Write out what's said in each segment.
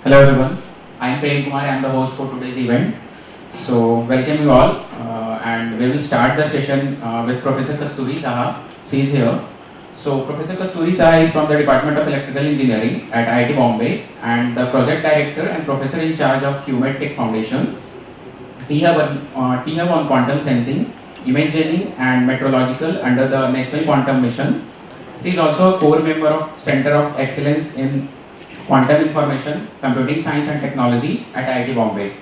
Hello everyone, I am Prem Kumar, I am the host for today's event. So welcome you all and we will start the session with Professor Kasturi Saha. She is here. So Professor Kasturi Saha is from the Department of Electrical Engineering at IIT Bombay and the Project Director and Professor in charge of QMed Tech Foundation. THub on Quantum Sensing, Imaging and Metrological under the National Quantum Mission. She is also a core member of Center of Excellence in Quantum Information, Computing Science and Technology at IIT Bombay.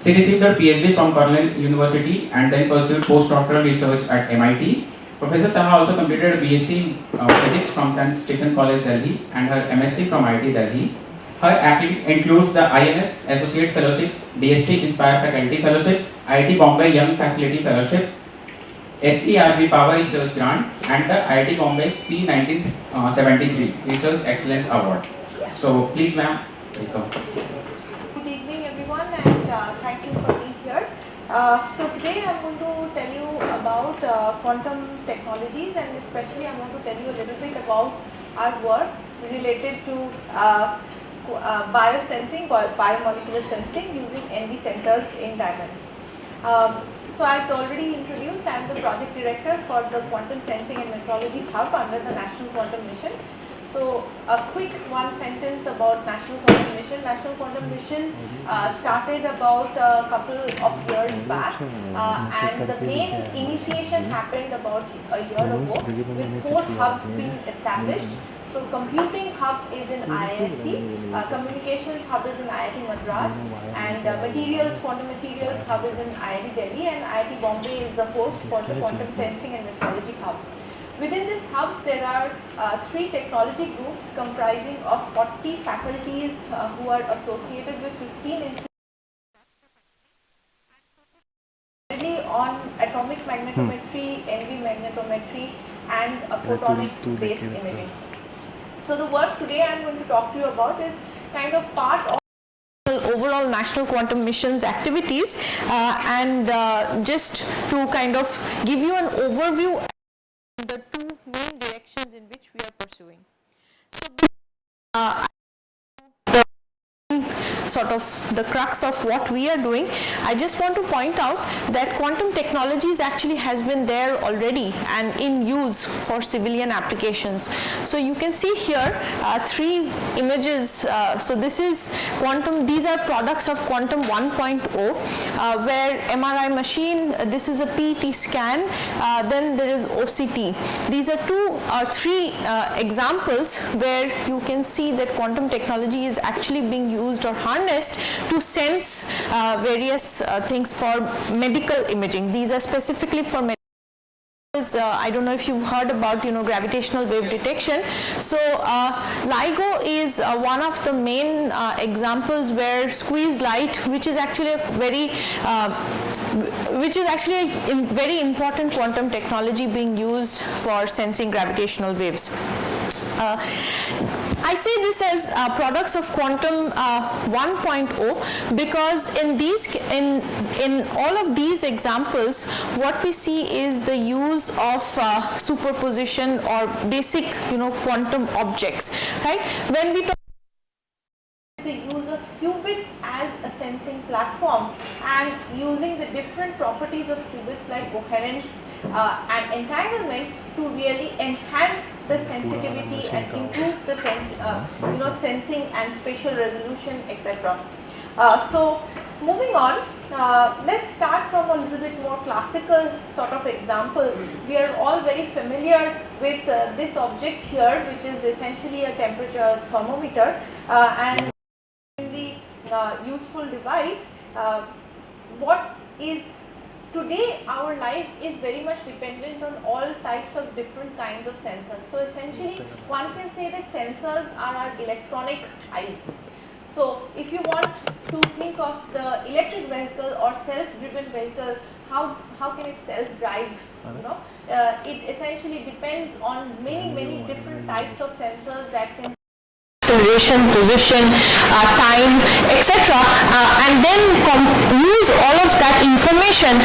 She received her PhD from Cornell University and then pursued postdoctoral research at MIT. Professor Saha also completed a BSc Physics from St. Stephen College, Delhi and her MSc from IIT Delhi. Her activity includes the INS Associate Fellowship, DST Inspire Faculty Fellowship, IIT Bombay Young Facility Fellowship, SERB Power Research Grant and the IIT Bombay C1973 Research Excellence Award. So please ma'am, welcome. Good evening everyone and thank you for being here. So today I'm going to tell you about quantum technologies and especially I'm going to tell you a little bit about our work related to biosensing, biomolecular sensing using NV centers in diamond. So as already introduced, I am the project director for the Quantum Sensing and Metrology Hub under the National Quantum Mission. So a quick one sentence about National Quantum Mission. National Quantum Mission started about a couple of years back and the main initiation happened about a year ago with 4 hubs being established. So computing hub is in IISc, communications hub is in IIT Madras and quantum materials hub is in IIT Delhi and IIT Bombay is the host for the Quantum Sensing and Metrology Hub. Within this hub, there are 3 technology groups comprising of 40 faculties who are associated with 15 institutes on atomic magnetometry, NV magnetometry and photonics based imaging. So the work today I am going to talk to you about is kind of part of overall National Quantum Mission's activities and just to kind of give you an overview the 2 main directions in which we are pursuing. So sort of the crux of what we are doing, I just want to point out that quantum technologies actually has been there already and in use for civilian applications. So you can see here 3 images. So this is quantum, these are products of quantum 1.0 where MRI machine, this is a PET scan, then there is OCT. These are 2 or 3 examples where you can see that quantum technology is actually being used or harnessed to sense various things for medical imaging. These are specifically for medical. I don't know if you've heard about gravitational wave detection. So LIGO is one of the main examples where squeezed light, which is actually a very important quantum technology being used for sensing gravitational waves. I say this as products of quantum 1.0 because in all of these examples what we see is the use of superposition or basic quantum objects, right? When we talk the use of qubits as a sensing platform and using the different properties of qubits like coherence and entanglement to really enhance the sensitivity and improve the sensing and spatial resolution, etc. So moving on, let's start from a little bit more classical sort of example. We are all very familiar with this object here, which is essentially a temperature thermometer and useful device. What is today our life is very much dependent on all types of different kinds of sensors. So essentially one can say that sensors are our electronic eyes. So if you want to think of the electric vehicle or self-driven vehicle, how can it self-drive? It essentially depends on many different types of sensors that can acceleration, position, time, etc. And then use all of that information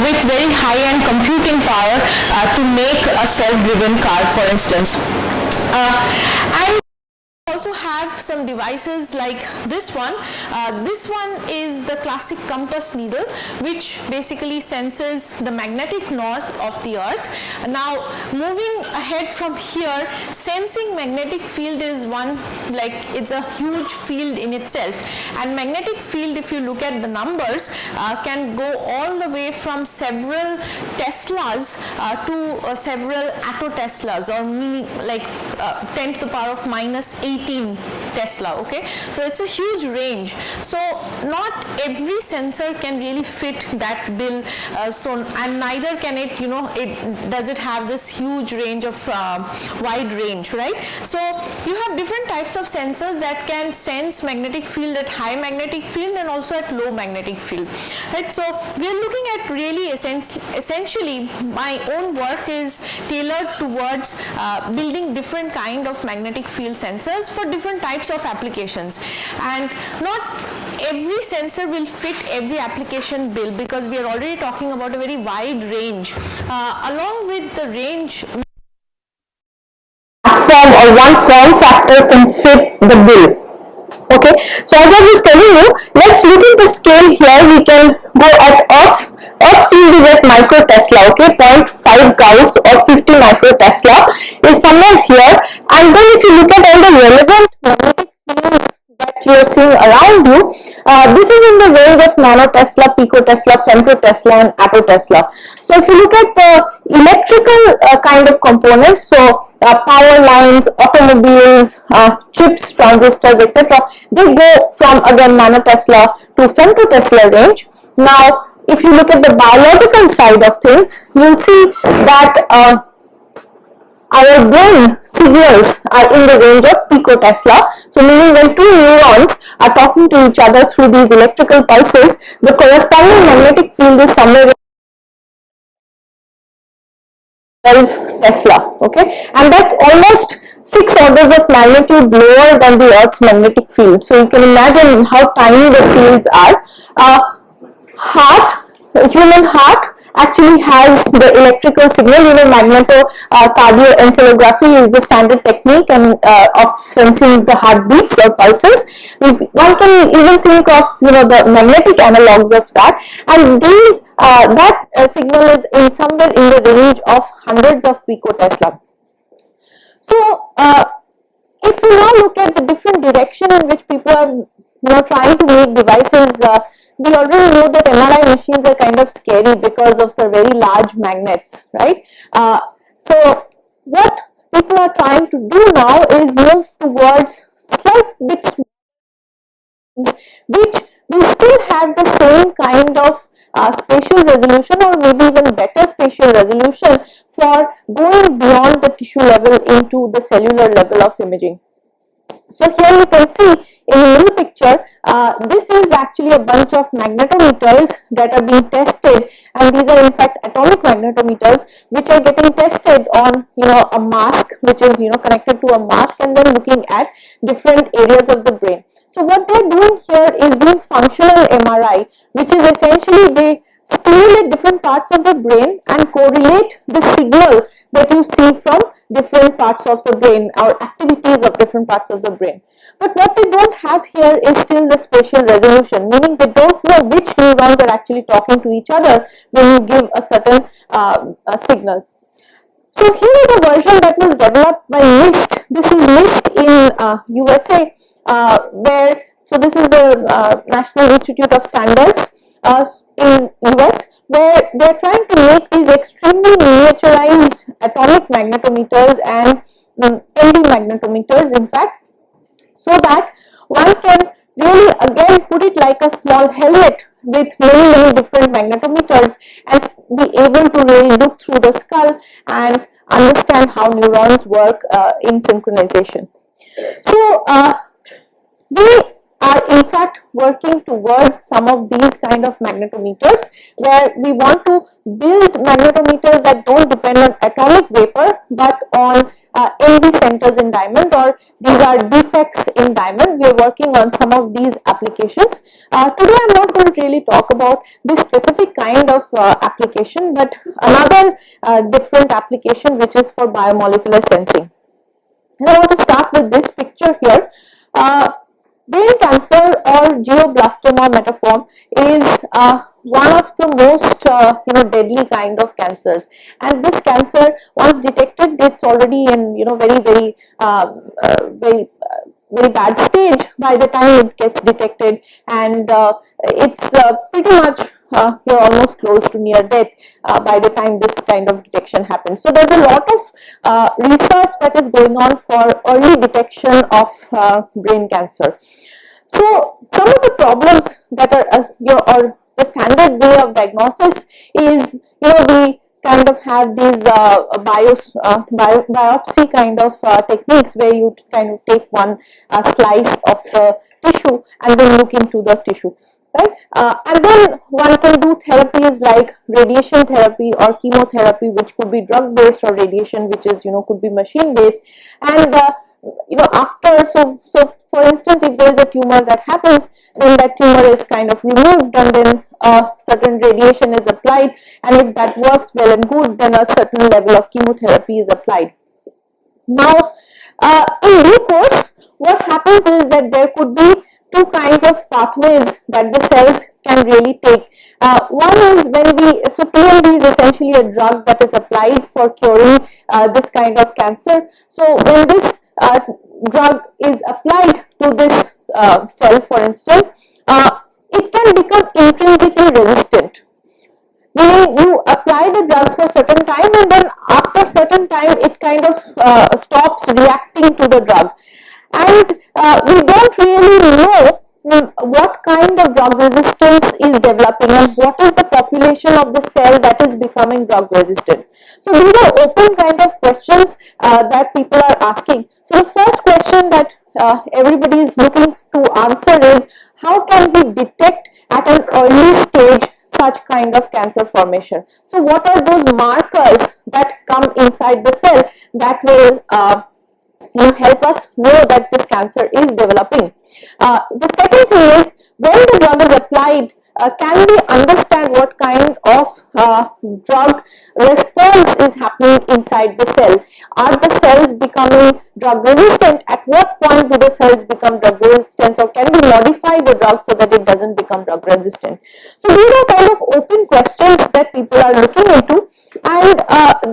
with very high-end computing power to make a self-driven car, for instance. And also have some devices like this one. This one is the classic compass needle, which basically senses the magnetic north of the earth. Now moving ahead from here, sensing magnetic field is one, like it's a huge field in itself, and magnetic field, if you look at the numbers, can go all the way from several Teslas to several attoteslas, or like 10 to the power of minus 18 Tesla. Okay, so it's a huge range. So not every sensor can really fit that bill, and neither can it, does it have this huge range of wide range, right? So you have different types of sensors that can sense magnetic field at high magnetic field and also at low magnetic field, right? So we are looking at really essentially my own work is tailored towards building different kind of magnetic field sensors for different types of applications, and not every sensor will fit every application bill, because we are already talking about a very wide range. Along with the range, platform or one form factor can fit the bill. Okay, so as I was telling you, let's look at the scale here. We can go at Earth field is at micro Tesla, okay, 0.5 Gauss or 50 micro Tesla is somewhere here. And then if you look at all the relevant magnetic fields that you are seeing around you, this is in the range of nano Tesla, pico Tesla, femto Tesla and atto Tesla. So if you look at the electrical kind of components, so power lines, automobiles, chips, transistors, etc., they go from again nano Tesla to femto Tesla range. Now if you look at the biological side of things, you'll see that our brain signals are in the range of picotesla. So meaning when two neurons are talking to each other through these electrical pulses, the corresponding magnetic field is somewhere 12 Tesla, okay, and that's almost 6 orders of magnitude lower than the Earth's magnetic field. So you can imagine how tiny the fields are. Human heart actually has the electrical signal. Magnetocardiencephalography is the standard technique and of sensing the heartbeats or pulses. One can even think of the magnetic analogs of that, and these that signal is in somewhere in the range of hundreds of picotesla. So if you now look at the different direction in which people are trying to make devices, we already know that MRI machines are kind of scary because of the very large magnets, right? So what people are trying to do now is move towards slight bits which will still have the same kind of spatial resolution, or maybe even better spatial resolution, for going beyond the tissue level into the cellular level of imaging. So here you can see in the middle picture, this is actually a bunch of magnetometers that are being tested, and these are in fact atomic magnetometers which are getting tested on a mask, which is connected to a mask, and then looking at different areas of the brain. So what they are doing here is doing functional MRI, which is essentially they stimulate different parts of the brain and correlate the signal that you see from different parts of the brain or activities of different parts of the brain. But what they don't have here is still the spatial resolution, meaning they don't know which neurons are actually talking to each other when you give a certain signal. So here is a version that was developed by NIST. This is NIST in USA, so this is the National Institute of Standards in US, where they are trying to make these extremely miniaturized atomic magnetometers and ND magnetometers, in fact, so that one can really again put it like a small helmet with many different magnetometers and be able to really look through the skull and understand how neurons work in synchronization. So we are in fact working towards some of these kind of magnetometers, where we want to build magnetometers that don't depend on atomic vapor but on NV centers in diamond, or these are defects in diamond. We are working on some of these applications. Today I am not going to really talk about this specific kind of application, but another different application which is for biomolecular sensing. And I want to start with this picture here. Brain cancer or glioblastoma metaform is one of the most deadly kind of cancers, and this cancer, once detected, it's already in very bad stage by the time it gets detected, and it's pretty much you're almost close to near death by the time this kind of detection happens. So there's a lot of research that is going on for early detection of brain cancer. So some of the problems that are or the standard way of diagnosis is, we kind of have these biopsy kind of techniques where you kind of take one slice of the tissue and then look into the tissue, right? And then one can do therapies like radiation therapy or chemotherapy, which could be drug based, or radiation, which is could be machine based. And after, so for instance, if there is a tumor that happens, then that tumor is kind of removed, and then certain radiation is applied, and if that works well and good, then a certain level of chemotherapy is applied. Now in due course, what happens is that there could be two kinds of pathways that the cells can really take. One is when so TMZ is essentially a drug that is applied for curing this kind of cancer. So when this drug is applied to this cell, for instance, it can become intrinsically resistant. Meaning you apply the drug for a certain time, and then after certain time it kind of stops reacting to the drug, and we don't really know what kind of drug resistance is developing and what is the population of the cell that is becoming drug resistant. So these are open kind of questions that people are asking. So the first question that everybody is looking to answer is, how can we detect at an early stage such kind of cancer formation? So what are those markers that come inside the cell that will help us know that this cancer is developing? The second thing is, when the drug is applied, can we understand what kind of drug response is happening inside the cell? Are the cells becoming drug resistant? At what point do the cells become drug resistant, or can we modify the drug so that it doesn't become drug resistant? So these are kind of open questions that people are looking into, and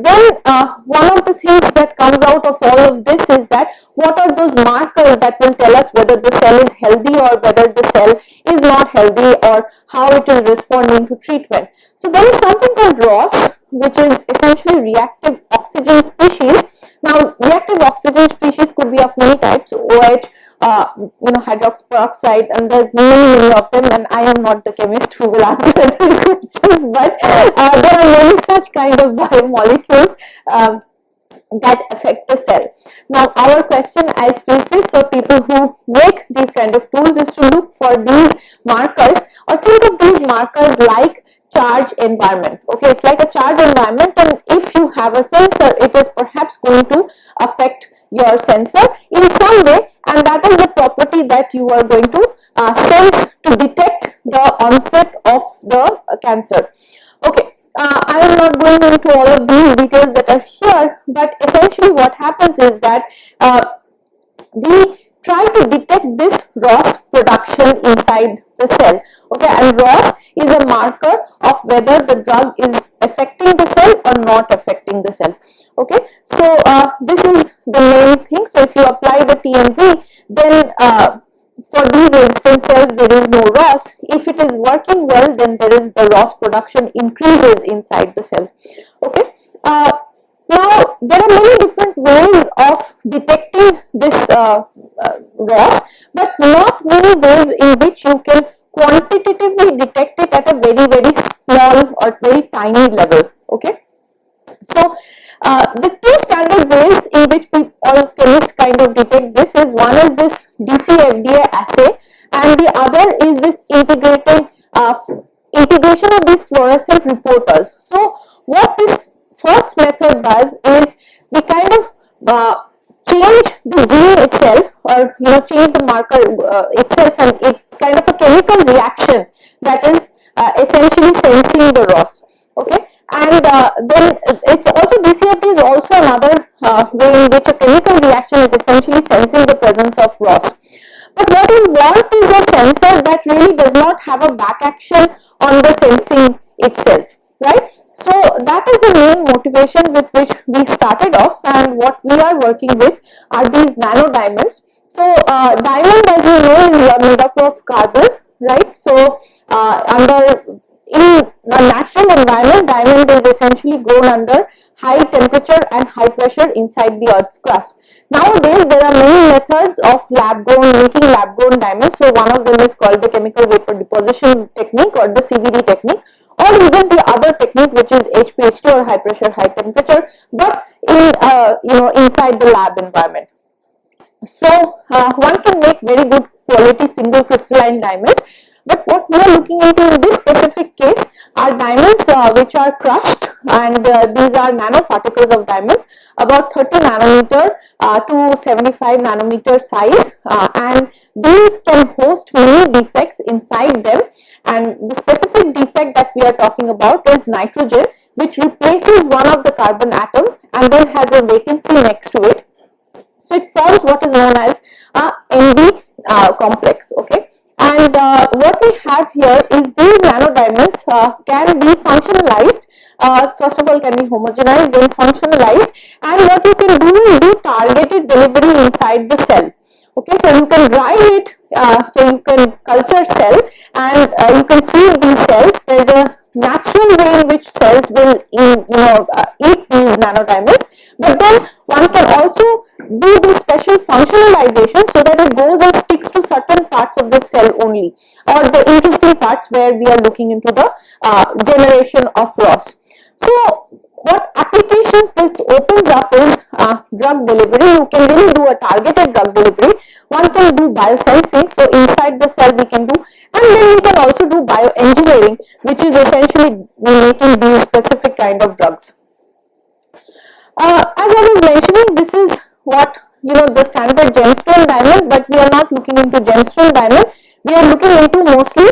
then one of the things that comes out of all of this is that what are those markers that will tell us whether the cell is healthy or whether the cell is not healthy, or how it is responding to treatment. So there is something called ROS, which is essentially reactive oxygen species. Now reactive oxygen species could be of many types, OH, hydroxy peroxide, and there's many of them, and I am not the chemist who will answer these questions, but there are many such kind of biomolecules that affect the cell. Now our question as physicists, or people who make these kind of tools, is to look for these markers, or think of these markers like charge environment. Okay, it's like a charge environment, and if you have a sensor, it is perhaps going to affect your sensor in some way, and that is the property that you are going to sense to detect the onset of the cancer. Okay. I am not going into all of these details that are here, but essentially what happens is that we try to detect this ROS production inside the cell. Okay, and ROS is a marker of whether the drug is affecting the cell or not affecting the cell. Okay, so this is the main thing. So if you apply the TMZ, then for these resistant cells there is no ROS. If it is working well, then there is the ROS production increases inside the cell. Okay. Now there are many different ways of detecting this ROS, but not many ways in which you can quantitatively detect it at a very small or very tiny level. Okay. So the two standard ways in which all chemists kind of detect this is, one is this DC-FDA assay, and the other is this integration of these fluorescent reporters. So what this first method does is we kind of change the gene itself, or change the marker itself, and it's kind of a chemical reaction that is essentially sensing the ROS. Okay, And then it's also, DCFT is also another way in which a chemical reaction is essentially sensing the presence of ROS. But what we want is a sensor that really does not have a back action on the sensing itself, right? So that is the main motivation with which we started off, and what we are working with are these nano diamonds. So diamond, as you know, is made up of carbon, right? So in a natural environment, diamond is essentially grown under high temperature and high pressure inside the Earth's crust. Nowadays, there are many methods of making lab grown diamonds. So one of them is called the chemical vapor deposition technique, or the CVD technique, or even the other technique, which is HPHT, or high pressure high temperature, but in inside the lab environment. So one can make very good quality single crystalline diamonds, but what we are looking into in this specific case are diamonds which are crushed, and these are nanoparticles of diamonds about 30 nanometer to 75 nanometer size, and these can host many defects inside them, and the specific defect that we are talking about is nitrogen, which replaces one of the carbon atom and then has a vacancy next to it. So it forms what is known as a NB complex, okay. And what we have here is these nano diamonds can be functionalized. First of all, can be homogenized, then functionalized, and what you can do is do targeted delivery inside the cell. Okay, so you can dry it, so you can culture cell, and you can feed these cells. There is a natural way in which cells will eat these nano diamonds, but then one can also do the special functionalization so that it goes and sticks to certain parts of the cell only, or the interesting parts where we are looking into the generation of ROS. So what applications this opens up is drug delivery. You can really do a targeted drug delivery. One can do biosensing, so inside the cell we can do, and then we can also do bioengineering, which is essentially making these specific kind of drugs. As I was mentioning, this is what the standard gemstone diamond, but we are not looking into gemstone diamond. We are looking into mostly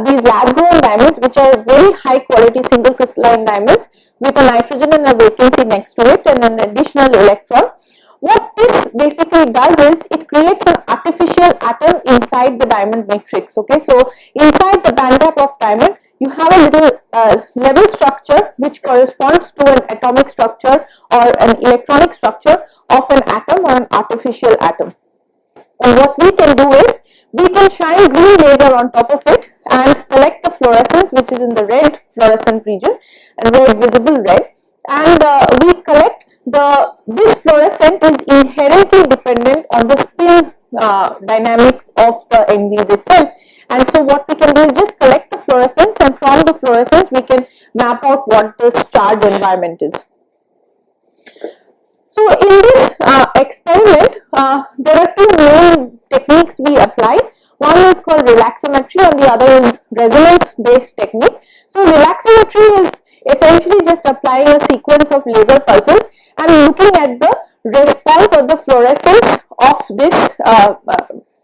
these lab grown diamonds, which are very high quality single crystalline diamonds with a nitrogen and a vacancy next to it and an additional electron. What this basically does is it creates an artificial atom inside the diamond matrix. Okay, so inside the band gap of diamond, you have a little level structure which corresponds to an atomic structure or an electronic structure of an atom or an artificial atom. And what we can do is we can shine green laser on top of it and collect the fluorescence, which is in the red fluorescent region and red visible red, and we collect this fluorescent is inherently dependent on the spin dynamics of the NVs itself. And so what we can do is just collect the fluorescence, and from the fluorescence we can map out what the charged environment is. So in this experiment, there are two main techniques we apply. One is called relaxometry and the other is resonance based technique. So relaxometry is essentially just applying a sequence of laser pulses and looking at the response or the fluorescence of this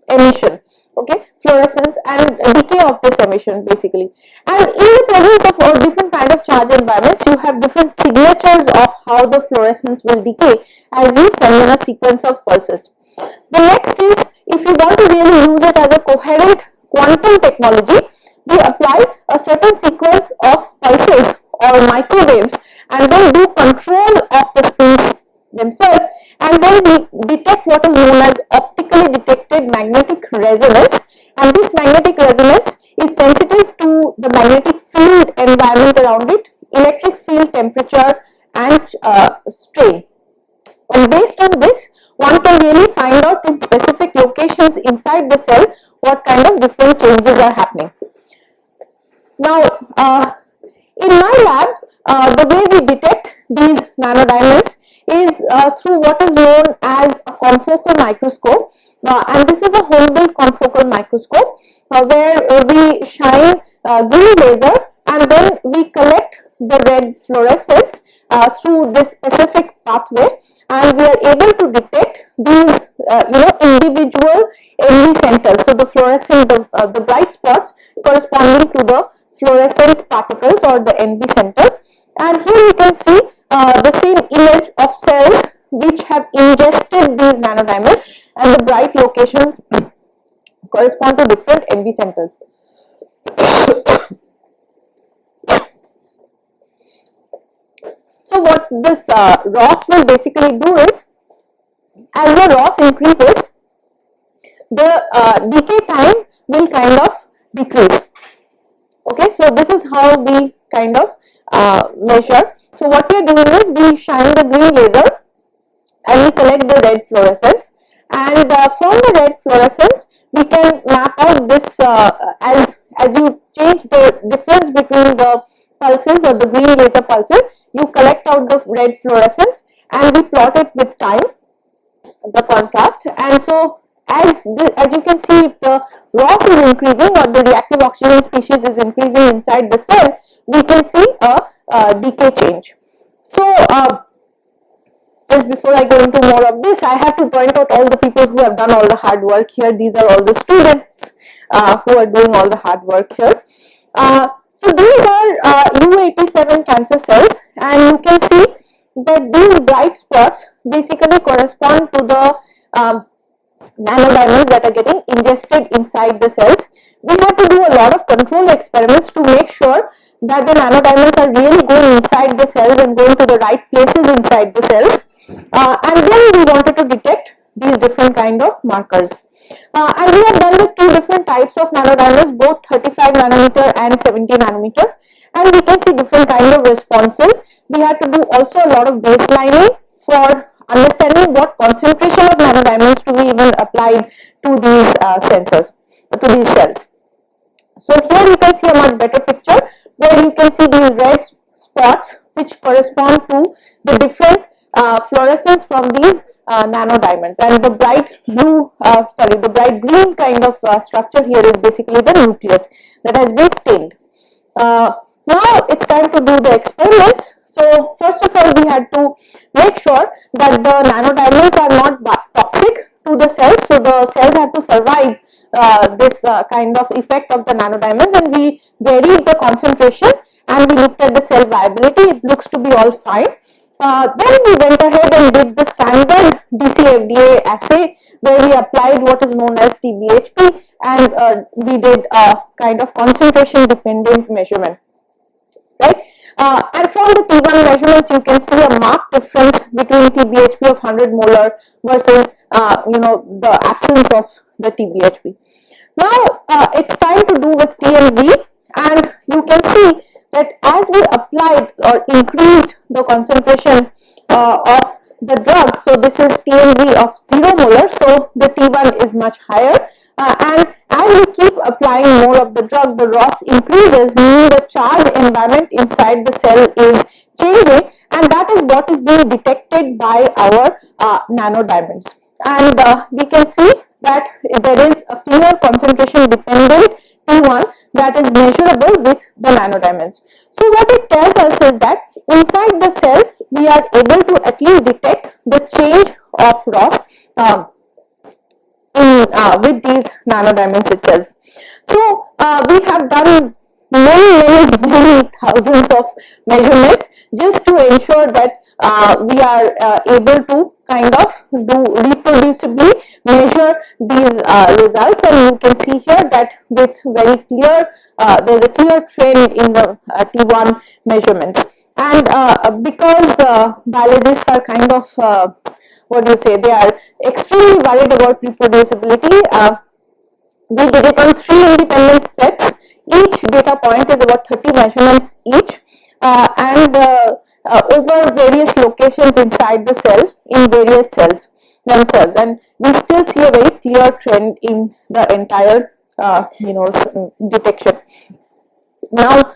emission. Okay, fluorescence and decay of this emission basically. And in the presence of all different kind of charge environments, you have different signatures of how the fluorescence will decay as you send in a sequence of pulses. The next is, if you want to really use it as a coherent quantum technology, we apply a certain sequence of pulses or microwaves and then do control of the spins themselves, and then we detect what is known as optically detected magnetic resonance, and this magnetic resonance is sensitive to the magnetic field environment around it, electric field temperature and strain, and based on this one can really find out in specific locations inside the cell what kind of different changes are happening. Now in my lab, the way we detect these nanodiamonds is through what is known as a confocal microscope, and this is a home built confocal microscope where we shine green laser and then we collect the red fluorescence through this specific pathway, and we are able to detect these individual NV centers. So the fluorescent, the bright spots corresponding to the fluorescent particles or the NV centers, And here you can see the same image of cells which have ingested these nanodiamonds, and the bright locations correspond to different MB centers. So what this ROS will basically do is, as the ROS increases, the decay time will kind of decrease. Okay, so this is how we kind of measure. So what we are doing is, we shine the green laser and we collect the red fluorescence, and from the red fluorescence we can map out this as you change the difference between the pulses or the green laser pulses, you collect out the red fluorescence and we plot it with time, the contrast. And so as you can see, if the ROS is increasing or the reactive oxygen species is increasing inside the cell, we can see a decay change. So just before I go into more of this, I have to point out all the people who have done all the hard work here. These are all the students who are doing all the hard work here. So these are U87 cancer cells, and you can see that these bright spots basically correspond to the nanodiamonds that are getting ingested inside the cells. We have to do a lot of control experiments to make sure that the nanodiamonds are really going inside the cells and going to the right places inside the cells. And then we wanted to detect these different kind of markers. And we have done with two different types of nanodiamonds, both 35 nanometer and 70 nanometer, and we can see different kind of responses. We had to do also a lot of baselining for understanding what concentration of nanodiamonds to be even applied to these sensors, to these cells. So here you can see a much better picture where you can see these red spots which correspond to the different fluorescence from these nanodiamonds, and the bright blue, the bright green kind of structure here is basically the nucleus that has been stained. Now it's time to do the experiments. So first of all, we had to make sure that the nanodiamonds are not toxic to the cells. So the cells have to survive this kind of effect of the nanodiamonds, and we varied the concentration and we looked at the cell viability. It looks to be all fine. Then we went ahead and did the standard DCFDA assay where we applied what is known as TBHP, and we did a kind of concentration dependent measurement, right? And from the T1 measurements, you can see a marked difference between TBHP of 100 molar versus the absence of the TBHP. Now it's time to do with TMZ, and you can see that as we applied or increased the concentration of the drug, so this is TMZ of 0 molar, so the T1 is much higher, and as we keep applying more of the drug, the ROS increases, meaning the charge environment inside the cell is changing, and that is what is being detected by our nanodiamonds. And we can see that there is a clear concentration dependent T1 that is measurable with the nanodiamonds. So what it tells us is that inside the cell we are able to at least detect the change of ROS with these nanodiamonds itself. So we have done many thousands of measurements just to ensure that we are able to kind of do reproducibly measure these results, and you can see here that with very clear there is a clear trend in the T1 measurements. And because biologists are kind of they are extremely worried about reproducibility, we did it on 3 independent sets. Each data point is about 30 measurements each, and over various locations inside the cell in various cells themselves, and we still see a very clear trend in the entire detection. Now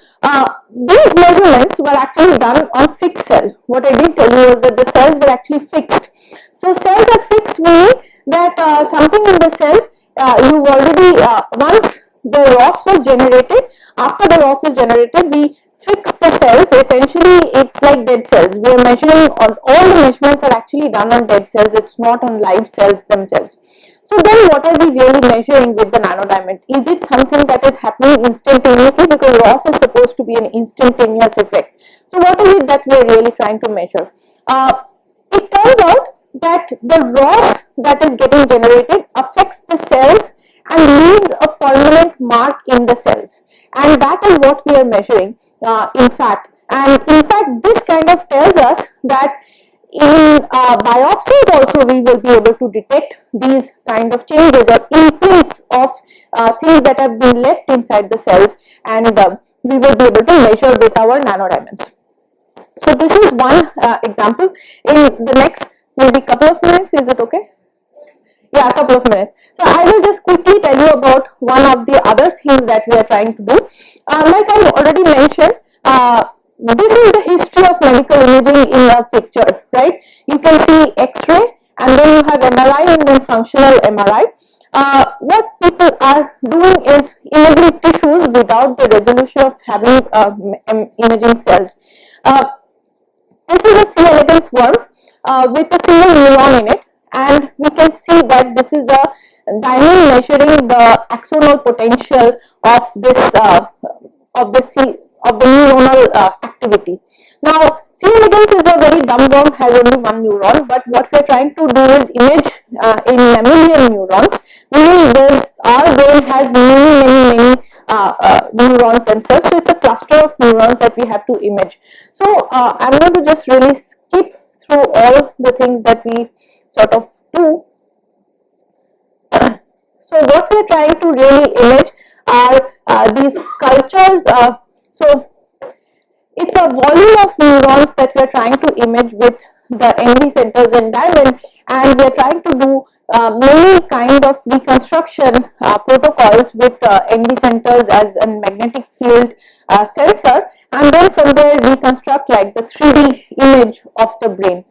these measurements were actually done on fixed cell. What I did tell you was that the cells were actually fixed. So cells are fixed, meaning that something in the cell you already once the ROS was generated, after the ROS is generated we fix the cells. Essentially it's like dead cells. We are measuring on, all the measurements are actually done on dead cells, it's not on live cells themselves. So then what are we really measuring with the nanodiamond? Is it something that is happening instantaneously, because loss is supposed to be an instantaneous effect? So what is it that we are really trying to measure? It turns out that the loss that is getting generated affects the cells and leaves a permanent mark in the cells, and that is what we are measuring in fact. And in fact, this kind of tells us that in biopsies also we will be able to detect these kind of changes or imprints of things that have been left inside the cells, and we will be able to measure with our nanodiamonds. So this is one example. In the next maybe couple of minutes, is it okay? Yeah, a couple of minutes. So I will just quickly tell you about one of the other things that we are trying to do. Like I already mentioned, this is the history of medical imaging in a picture, right? You can see X-ray, and then you have MRI, and then functional MRI. What people are doing is imaging tissues without the resolution of having imaging cells. This is a C. elegans worm with a single neuron in it, and we can see that this is a diamond measuring the axonal potential of this of the neuronal activity. Now, C. elegans is a very dumb worm, has only one neuron, but what we are trying to do is image in mammalian neurons, meaning our brain has many neurons themselves, so it's a cluster of neurons that we have to image. So I'm going to just really skip through all the things that we sort of do. So what we are trying to really image are these cultures. So it's a volume of neurons that we are trying to image with the NV centers in diamond, and we are trying to do many kind of reconstruction protocols with NV centers as a magnetic field sensor, and then from there reconstruct like the 3D image of the brain.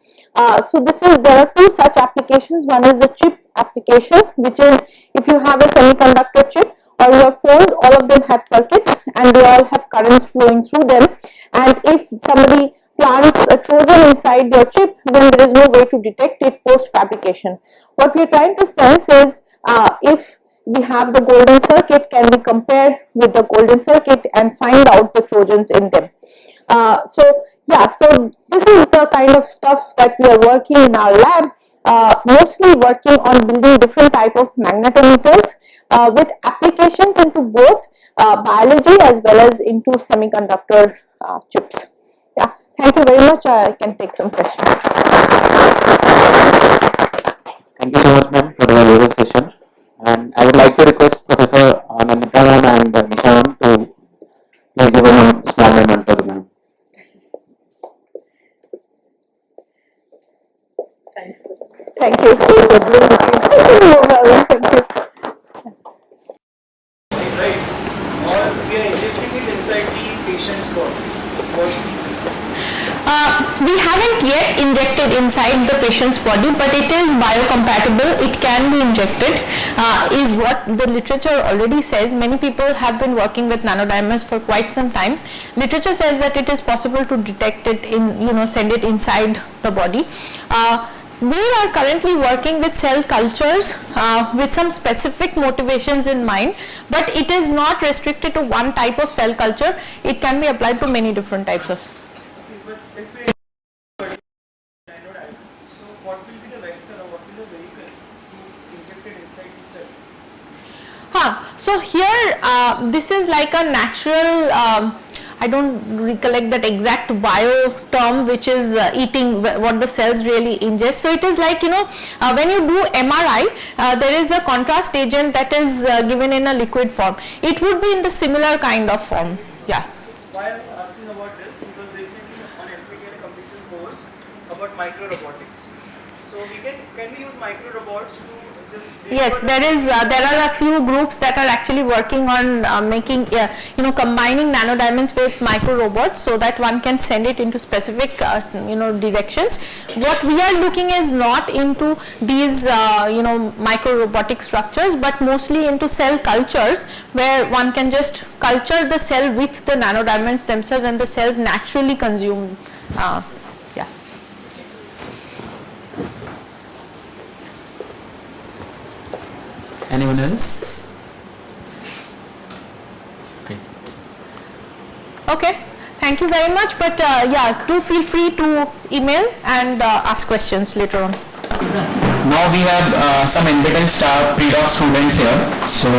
So there are two such applications. One is the chip application, which is if you have a semiconductor chip or your phones, all of them have circuits and they all have currents flowing through them, and if somebody plants a Trojan inside your chip, then there is no way to detect it post fabrication. What we are trying to sense is if we have the golden circuit, can we compare with the golden circuit and find out the Trojans in them. So this is the kind of stuff that we are working in our lab, mostly working on building different type of magnetometers with applications into both biology as well as into semiconductor chips. Yeah, thank you very much. I can take some questions. Thank you so much, ma'am, for the valuable session. And I would like to request Professor Anamita ma'am and Nisha ma'am to please give a small moment to the ma'am. Thanks. Thank you. No problem. Thank you. Right? Or we are injecting it inside the patient's body. We haven't yet injected inside the patient's body, but it is biocompatible. It can be injected, is what the literature already says. Many people have been working with nanodiamonds for quite some time. Literature says that it is possible to detect it send it inside the body. We are currently working with cell cultures with some specific motivations in mind, but it is not restricted to one type of cell culture. It can be applied to many different types of. But if we nanodiamond, so what will be the vector or what will be the vehicle to inject it inside the cell? So here this is like a natural, I don't recollect that exact bio term, which is eating what the cells really ingest. So it is like, when you do MRI, there is a contrast agent that is given in a liquid form. It would be in the similar kind of form. Yeah. So why I was asking about this, because recently on NPTEL I completed a course about micro robotics. So can we use micro robots to just Yes, there are a few groups that are actually working on making combining nanodiamonds with micro robots so that one can send it into specific directions. What we are looking is not into these micro robotic structures, but mostly into cell cultures where one can just culture the cell with the nanodiamonds themselves and the cells naturally consume. Anyone else? Okay. Okay, thank you very much. But yeah, do feel free to email and ask questions later on. Now we have some NPTEL star pre-doc students here. So,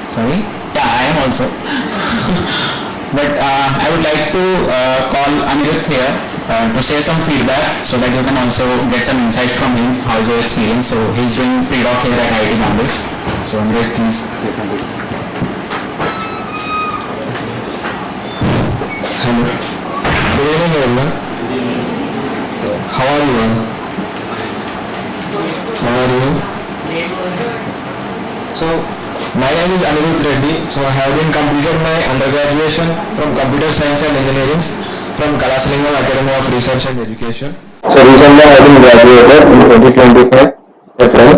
sorry? Yeah, I am also. But I would like to call Anirudh here to share some feedback so that you can also get some insights from him. How is your experience? So he's doing pre-doc here at IIT Bombay. So Anirudh, please say something. Hello. Good evening everyone. So how are you all? How are you? So my name is Anirudh Reddy. So I have been completed my undergraduation from Computer Science and Engineering from Kalasalingam Academy of Research and Education. So recently I have been graduated in 2025 April.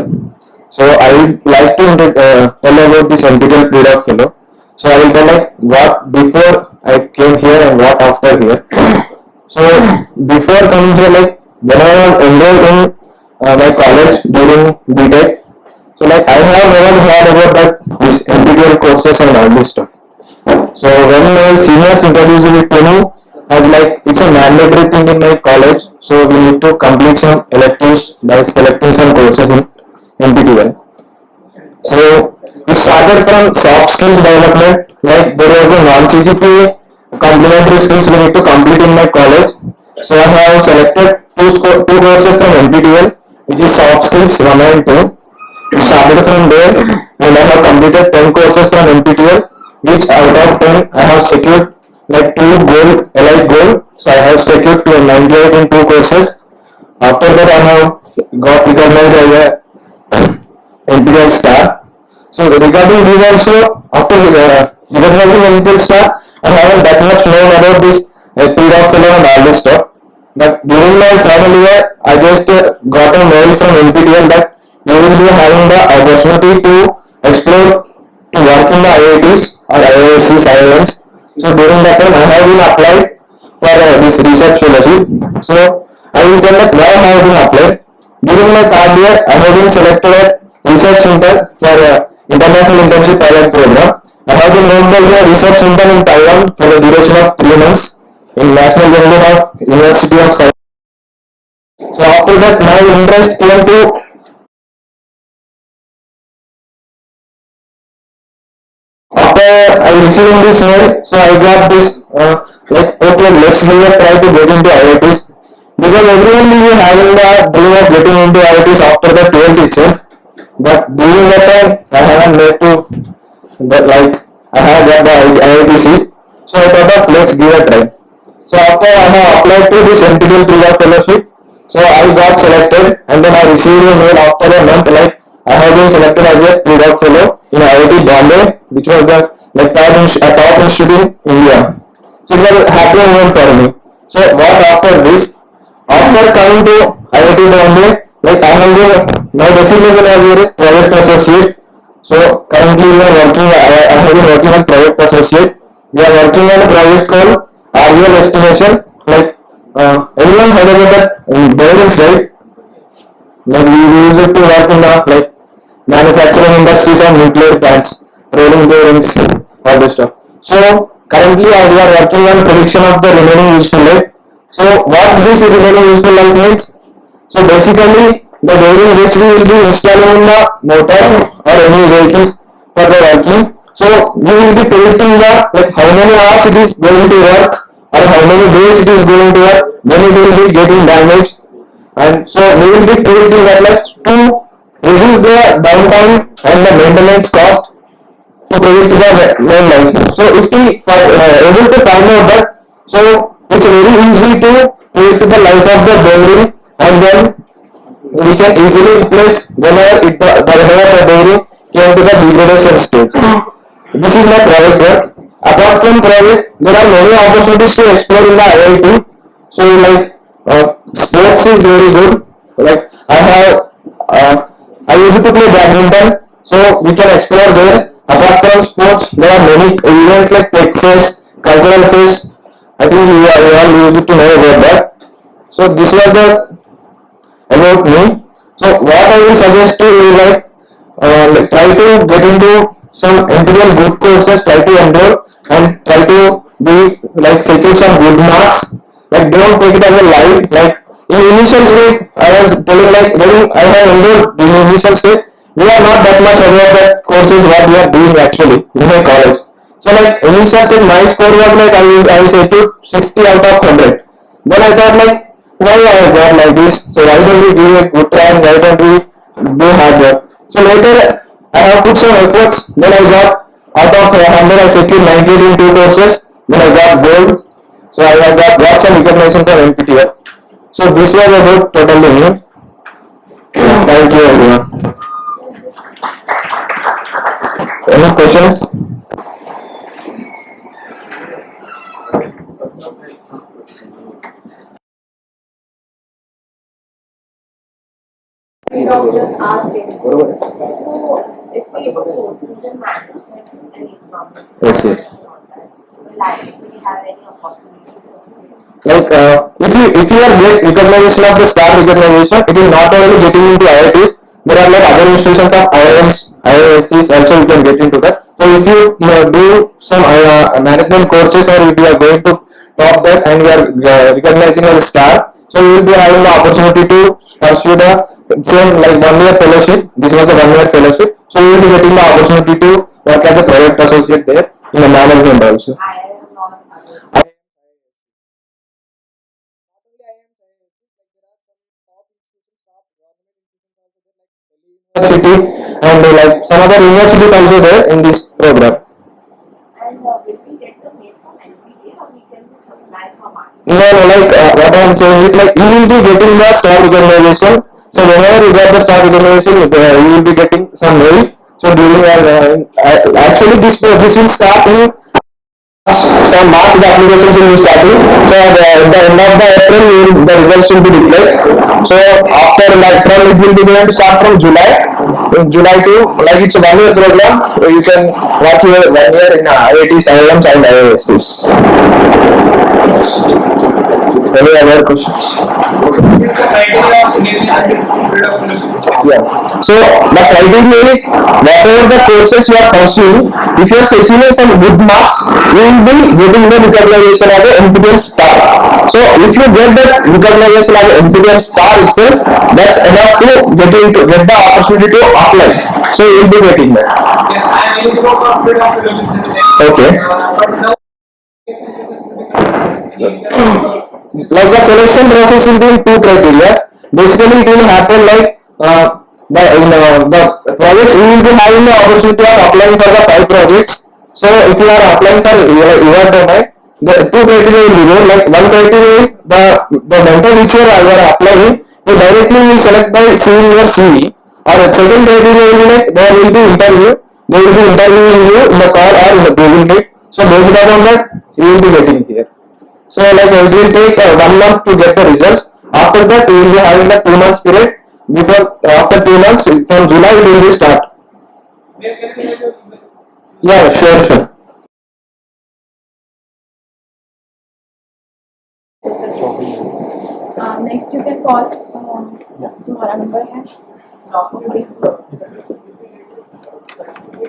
So I would like to tell about this NPTEL pre-doc fellow. So I will tell like what before I came here and what after here. So before coming here, like when I was enrolled in my college during BTech, so like I have never heard about that this NPTEL courses and all this stuff. So when my seniors introduced it to me, I was like it's a mandatory thing in my college. So we need to complete some electives by selecting some courses in NPTEL. So it started from soft skills development, like there was a non-CGPA complementary skills we need to complete in my college. So I have selected two courses from NPTEL, which is soft skills 1 and 2. It started from there and I have completed 10 courses from NPTEL, which out of 10 I have secured like 2 gold, elite gold. So I have secured 98 in 2 courses. After that I have got recognized as a NPTEL star. So regarding this also, after recognizing NPTEL star, I haven't that much known about this pre-doc fellow and all this stuff. But during my final year, I just got a mail from NPTEL that we will be having the opportunity to explore to work in the IITs or IIScs, IIMs. So during that time, I have been applied for this research fellowship. So I will tell that why I have been applied. During my third year, I have been selected as research intern for International Internship Pilot Program. I have been named as a research intern in Taiwan for the duration of 3 months in National Journal of University of Science. So after that, my interest came to after I received this mail, so I got this like okay, let's give a try to get into IITs because everyone will be having the dream of getting into IITs after the 12th itself. But during that time, I haven't made to that like I have got the IIT seat, so I thought of let's give a try. So after I have applied to this NPTEL pre-doc fellowship, so I got selected and then I received a mail after a month like I have been selected as a pre-doc fellow in IIT Bombay, which was the like top institute in India. So it was a happy moment for me. So what after this? After coming to IIT Bombay, like I have been my designation as a project associate. So currently we are working. I have been working on project associate. We are working on a project called REL estimation. Like everyone heard about that bearings, right? Like we use it to work in the like manufacturing industries and nuclear plants, rolling bearings, all this stuff. So currently we are working on prediction of the remaining useful life. So what this remaining useful life means? So basically the bearing which we will be installing in the motors or any vehicles for the working. So we will be predicting the like how many hours it is going to work or how many days it is going to work, when it will be getting damaged, and so we will be predicting that like to reduce the downtime and the maintenance cost to predict the main life. So if we able to find out that, so it's very easy to predict the life of the bearing and then we can easily replace whenever the bearing came to the degradation stage. This is my private work. Apart from private, there are many opportunities to explore in the IIT. So like sports is very good. Like I used to play badminton, so we can explore there. Apart from sports, there are many events like tech fest, cultural fest. I think we all used to know about that. So this was the about me. So what I will suggest to you like try to get into some integral good courses, try to enroll and try to be like secure some good marks. Like don't take it as a lie. Like in initial stage, I was telling like when I have enrolled in initial stage, we are not that much aware that courses what we are doing actually in my college. So like initial stage, my score was like I say to 60 out of 100. Then I thought like why I got like this? So why don't we give a good try and why don't we do hard work? So later I have put some efforts. Then I got out of 100 I secured 98 in two courses. Then I got gold. So I have got some recognition from NPTL. So this was about totally me. Thank you everyone. Any questions? Just ask it. So, if we go courses in management and economics, Yes. will we have any opportunities for this? Like if you are get recognition of the star recognition, it is not only getting into IITs. There are like other institutions of IIMs, IIScs also you can get into that. So if you do some management courses or if you are going to top that and you are recognizing as a star, so you will be having the opportunity to pursue the same like 1 year fellowship. This was the 1 year fellowship. So you will be getting the opportunity to work as a project associate there in the management also. I am not aware. University and like some other universities also there in this program. And will we get the mail from NPT or we can just apply from us? No, like what I am saying is like you will be getting the star recognition. So whenever you get the star recognition, you will be getting some mail. So during your actually this will start in some March the applications will be starting. So at the end of the April the results will be declared. So after like from it will be going to start from July. In July to like it's a 1 year program. You can watch your 1 year in IITs, IIMs and IIScs. Any other questions? It's the criteria of selection and this period of selection. Yeah. So the criteria is whatever the courses you are pursuing, if you are securing some good marks, you will be getting the recognition as an NPTEL star. So if you get that recognition as an NPTEL star itself, that's enough to get the opportunity to apply. So you will be getting that. Yes, I am eligible for period of fellowship this time. Okay. But now Like the selection process will be in two criteria. Basically, it will happen like the projects you will be having the opportunity of applying for the 5 projects. So if you are applying for your domain, the two criteria will be there. Like one criteria is the mentor which you are applying, you directly will select by seeing your CV. Or the second criteria will be like there will be interview. They will be interviewing you in the call or in the Google Meet. So based upon that, you will be getting here. So like it will take 1 month to get the results. After that, we will be having the 2 months period. Before after 2 months from July it will be start. Yeah, sure. Next you can call तुम्हारा number है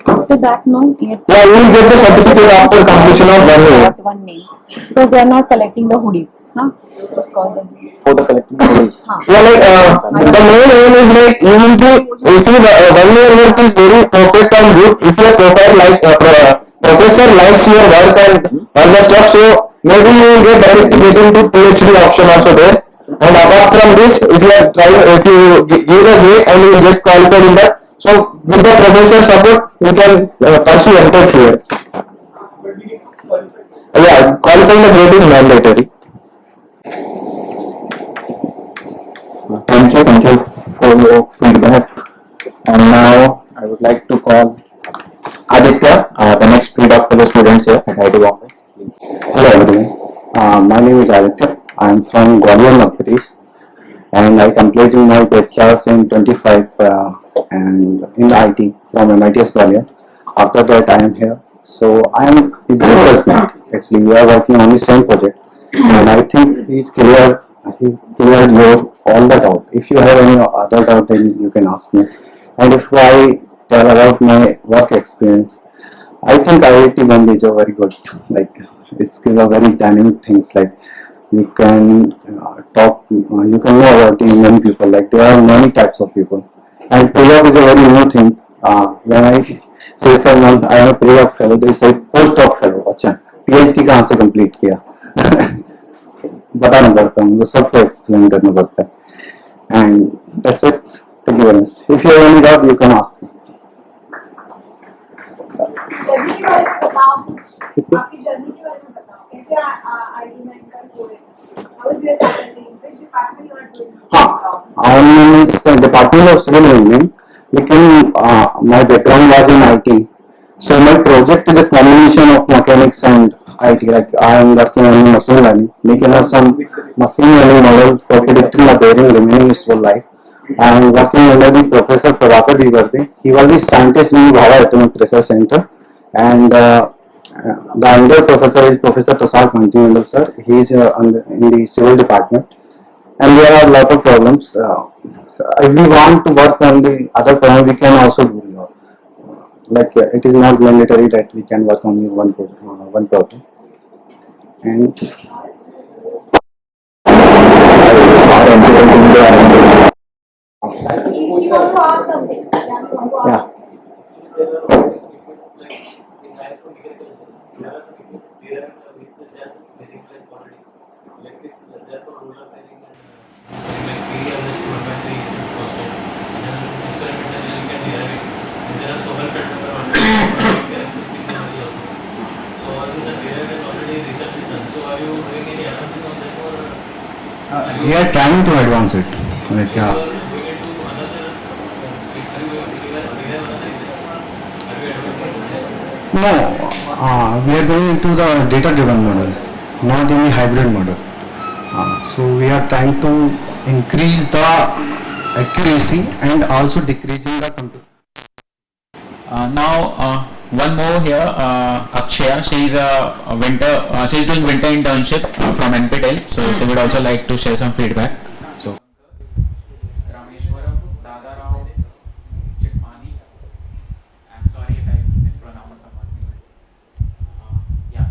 after that no Yeah, you will get the certificate after completion of 1 year. one name because they are not collecting the hoodies just call them For the collecting hoodies. Yeah, like the main aim is like you will be if you 1 year work is very perfect and good. If your profile like professor likes your work and all the stuff, so maybe you will get directly get into PhD option also there. And apart from this, if you are trying, if you give the way and you will get qualified in that, so with the professor support, you can pursue MTech here. Yeah, qualifying the grade is mandatory. Thank you for your feedback. And now I would like to call Aditya, the next pre-doc for the students here at IIT Bombay. Please. Hello everyone, my name is Aditya. I am from Gwalior, Madhya Pradesh, and I completed my bachelor's in 25 and in IT from MITS Gwalior. After that, I am here. So I am his research mate. Actually, we are working on the same project, and I think he cleared your all the doubt. If you have any other doubt, then you can ask me. And if I tell about my work experience. I think IIT Bombay is a very good, like it's give a very dynamic things, like you can talk, you can know about the Indian people, like there are many types of people, and pre-op is a very new thing. When I say someone I am a pre-op fellow, they say post-op fellow. अच्छा PhD कहाँ से complete किया? बताना पड़ता है, उनको सबको explain करना पड़ता है, and that's it. Thank you very much. If you have any doubt, you can ask me. Journey के बारे में बताओ कुछ, आपकी जर्नी के बारे में बताओ, कैसे आईटी में एंटर हुए, how is your journey, which department you are doing? हाँ, I am in the Department of Civil Engineering, लेकिन my background was in IT. So my project is a combination of mechanics and IT. Like I am working on machine learning, making some machine learning model for predicting the bearing remaining useful life. I am working under the Professor Prabhakar Vivarde. He was the scientist in Bhava Atomic Research Center, and the under professor is Professor Tosar Kanti sir. He is in the civil department, and there are a lot of problems. If we want to work on the other problem, we can also do. Like it is not mandatory that we can work on one problem. And You want to ask something? yeah. We are trying to advance it. Like, no, we are going into the data-driven model, not in the hybrid model. So we are trying to increase the accuracy and also decreasing the computer. Now one more here, Akshaya. She is a winter. She is doing winter internship from NPTEL. So she would also like to share some feedback. So. Rameshwaram Dadarao Chitmani. I'm sorry if I mispronounced someone's name. Yeah.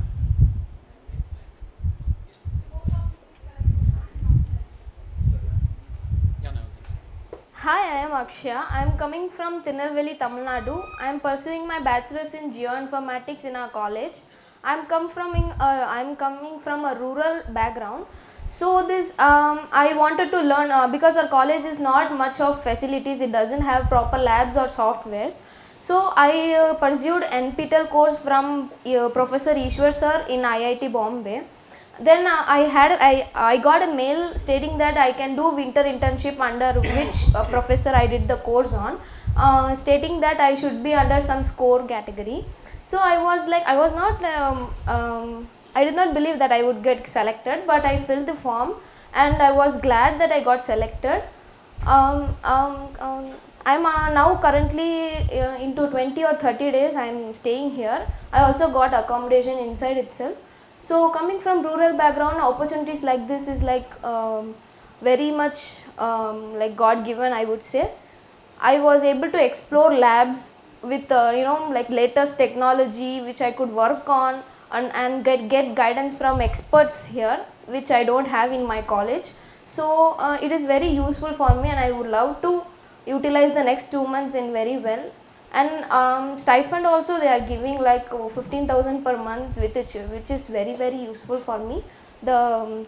Hi, I am Akshaya. I am coming from Tirunelveli, Tamil Nadu. I am pursuing my bachelor's in geoinformatics in our college. I am coming from a rural background. So this I wanted to learn because our college is not much of facilities. It doesn't have proper labs or softwares. So I pursued NPTEL course from Professor Ishwar sir in IIT Bombay. Then I got a mail stating that I can do winter internship under which professor I did the course on, stating that I should be under some score category. So I was like, I was not, I did not believe that I would get selected, but I filled the form and I was glad that I got selected. I'm now currently into 20 or 30 days I am staying here. I also got accommodation inside itself. So coming from rural background, opportunities like this is like very much like God given, I would say. I was able to explore labs with like latest technology which I could work on and get guidance from experts here, which I don't have in my college. So it is very useful for me and I would love to utilize the next 2 months in very well. And stipend also they are giving like 15,000 per month, which is very useful for me, the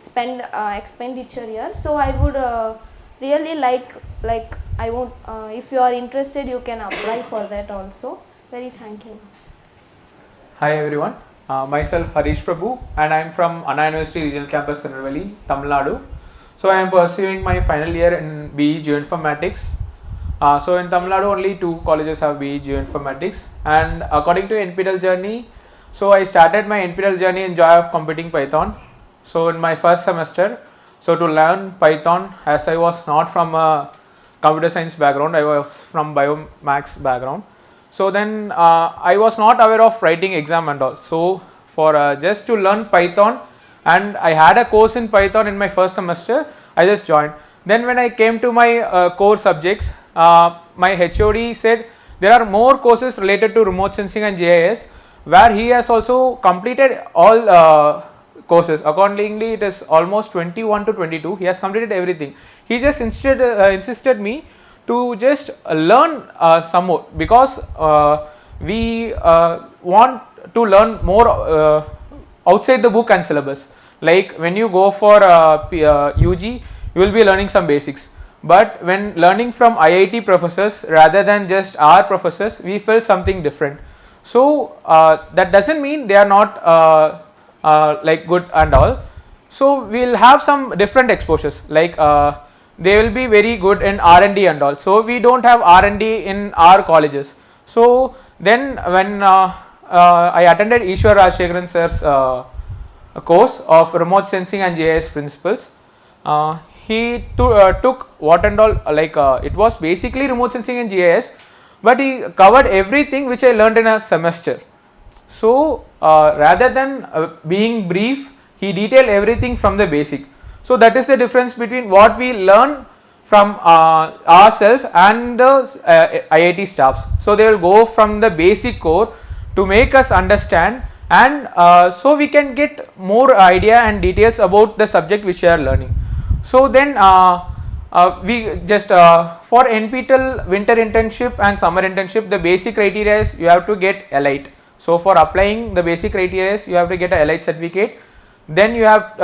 expenditure here. So I would really like I won't if you are interested you can apply for that also. Very thank you. Hi everyone, myself Harish Prabhu and I am from Anna University Regional Campus Tirunelveli, Tamil Nadu. So I am pursuing my final year in BE Geoinformatics. So in Tamil Nadu only 2 colleges have BE Geoinformatics, and according to NPTEL journey, so I started my NPTEL journey in joy of computing Python. So in my first semester, so to learn Python, as I was not from a computer science background, I was from biomax background. So then I was not aware of writing exam and all. So for just to learn Python, and I had a course in Python in my first semester, I just joined. Then when I came to my core subjects, my HOD said there are more courses related to remote sensing and GIS, where he has also completed all courses. Accordingly, it is almost 21 to 22. He has completed everything. He just insisted me to just learn some more, because we want to learn more outside the book and syllabus. Like when you go for UG, you will be learning some basics. But when learning from IIT professors rather than just our professors, we felt something different. So that doesn't mean they are not like good and all. So we will have some different exposures, like they will be very good in R&D and all. So we don't have R&D in our colleges. So then when I attended Ishwar Rajshekharan sir's course of remote sensing and GIS principles, he took what and all, like it was basically remote sensing and GIS, but he covered everything which I learned in a semester. So rather than being brief, he detailed everything from the basic. So that is the difference between what we learn from ourselves and the IIT staffs. So they will go from the basic core to make us understand, and so we can get more idea and details about the subject which we are learning. So then we just for NPTEL winter internship and summer internship, the basic criteria is you have to get elite. So for applying, the basic criteria is you have to get a elite certificate. Then you have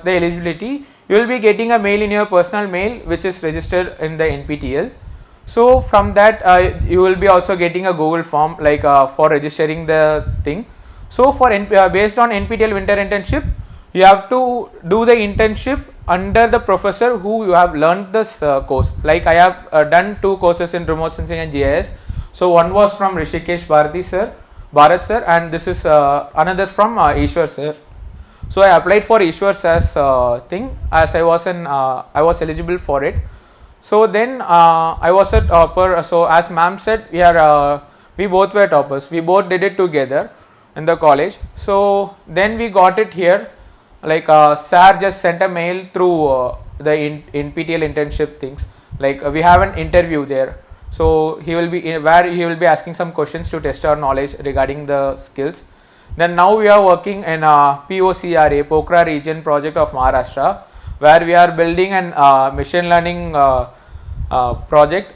the eligibility. You will be getting a mail in your personal mail which is registered in the NPTEL. So from that you will be also getting a Google form, like for registering the thing. So for based on NPTEL winter internship, you have to do the internship under the professor who you have learned this course. Like I have done 2 courses in remote sensing and GIS. So one was from Rishikesh Bharat sir, and this is another from Ishwar sir. So I applied for Ishwar sir's thing, as I was eligible for it. So then I was a topper. So as ma'am said, we both were toppers. We both did it together in the college. So then we got it here. Like sir just sent a mail through the NPTEL internship things. Like we have an interview there. So he will be asking some questions to test our knowledge regarding the skills. Then now we are working in POCRA, Pokhara region project of Maharashtra, where we are building an machine learning project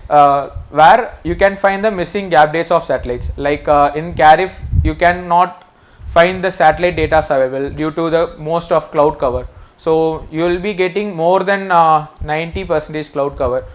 where you can find the missing gap dates of satellites. Like in CARIF, you cannot find the satellite data available due to the most of cloud cover. So you will be getting more than 90% cloud cover.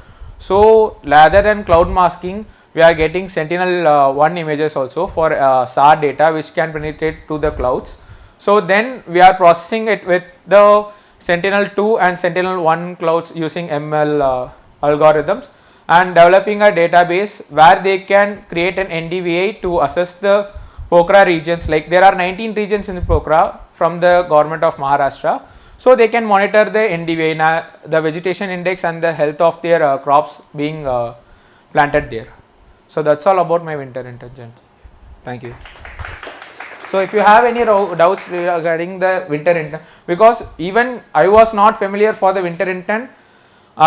So rather than cloud masking, we are getting Sentinel-1 images also for SAR data which can penetrate to the clouds. So then we are processing it with the Sentinel-2 and Sentinel-1 clouds using ML algorithms, and developing a database where they can create an NDVI to assess the Pokhara regions. Like there are 19 regions in Pokhara from the government of Maharashtra. So they can monitor the NDVI, the vegetation index and the health of their crops being planted there. So that's all about my winter internship. Thank you. So if you have any doubts regarding the winter intern, because even I was not familiar for the winter intern,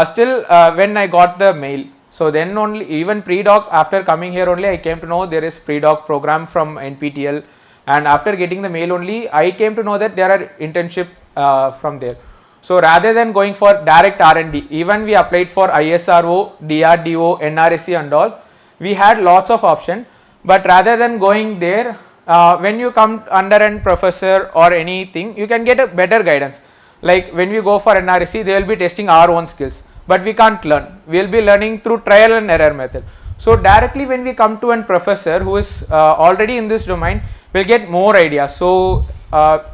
still when I got the mail, so then only, even pre-doc, after coming here only I came to know there is pre-doc program from NPTEL, and after getting the mail only I came to know that there are internship from there. So rather than going for direct R&D, even we applied for ISRO, DRDO, NRSC and all, we had lots of option, but rather than going there, when you come under a professor or anything, you can get a better guidance. Like when we go for NRSC, they will be testing our own skills, but we can't learn. We will be learning through trial and error method. So directly when we come to a professor who is already in this domain, we'll get more ideas. So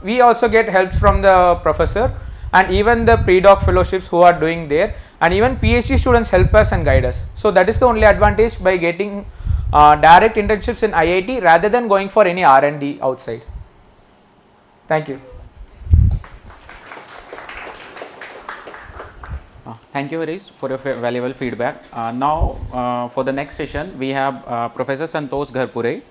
we also get help from the professor, and even the pre-doc fellowships who are doing there, and even PhD students help us and guide us. So that is the only advantage by getting direct internships in IIT rather than going for any R&D outside. Thank you. Thank you, Harish, for your valuable feedback. Now, for the next session, we have Professor Santosh Gharpure.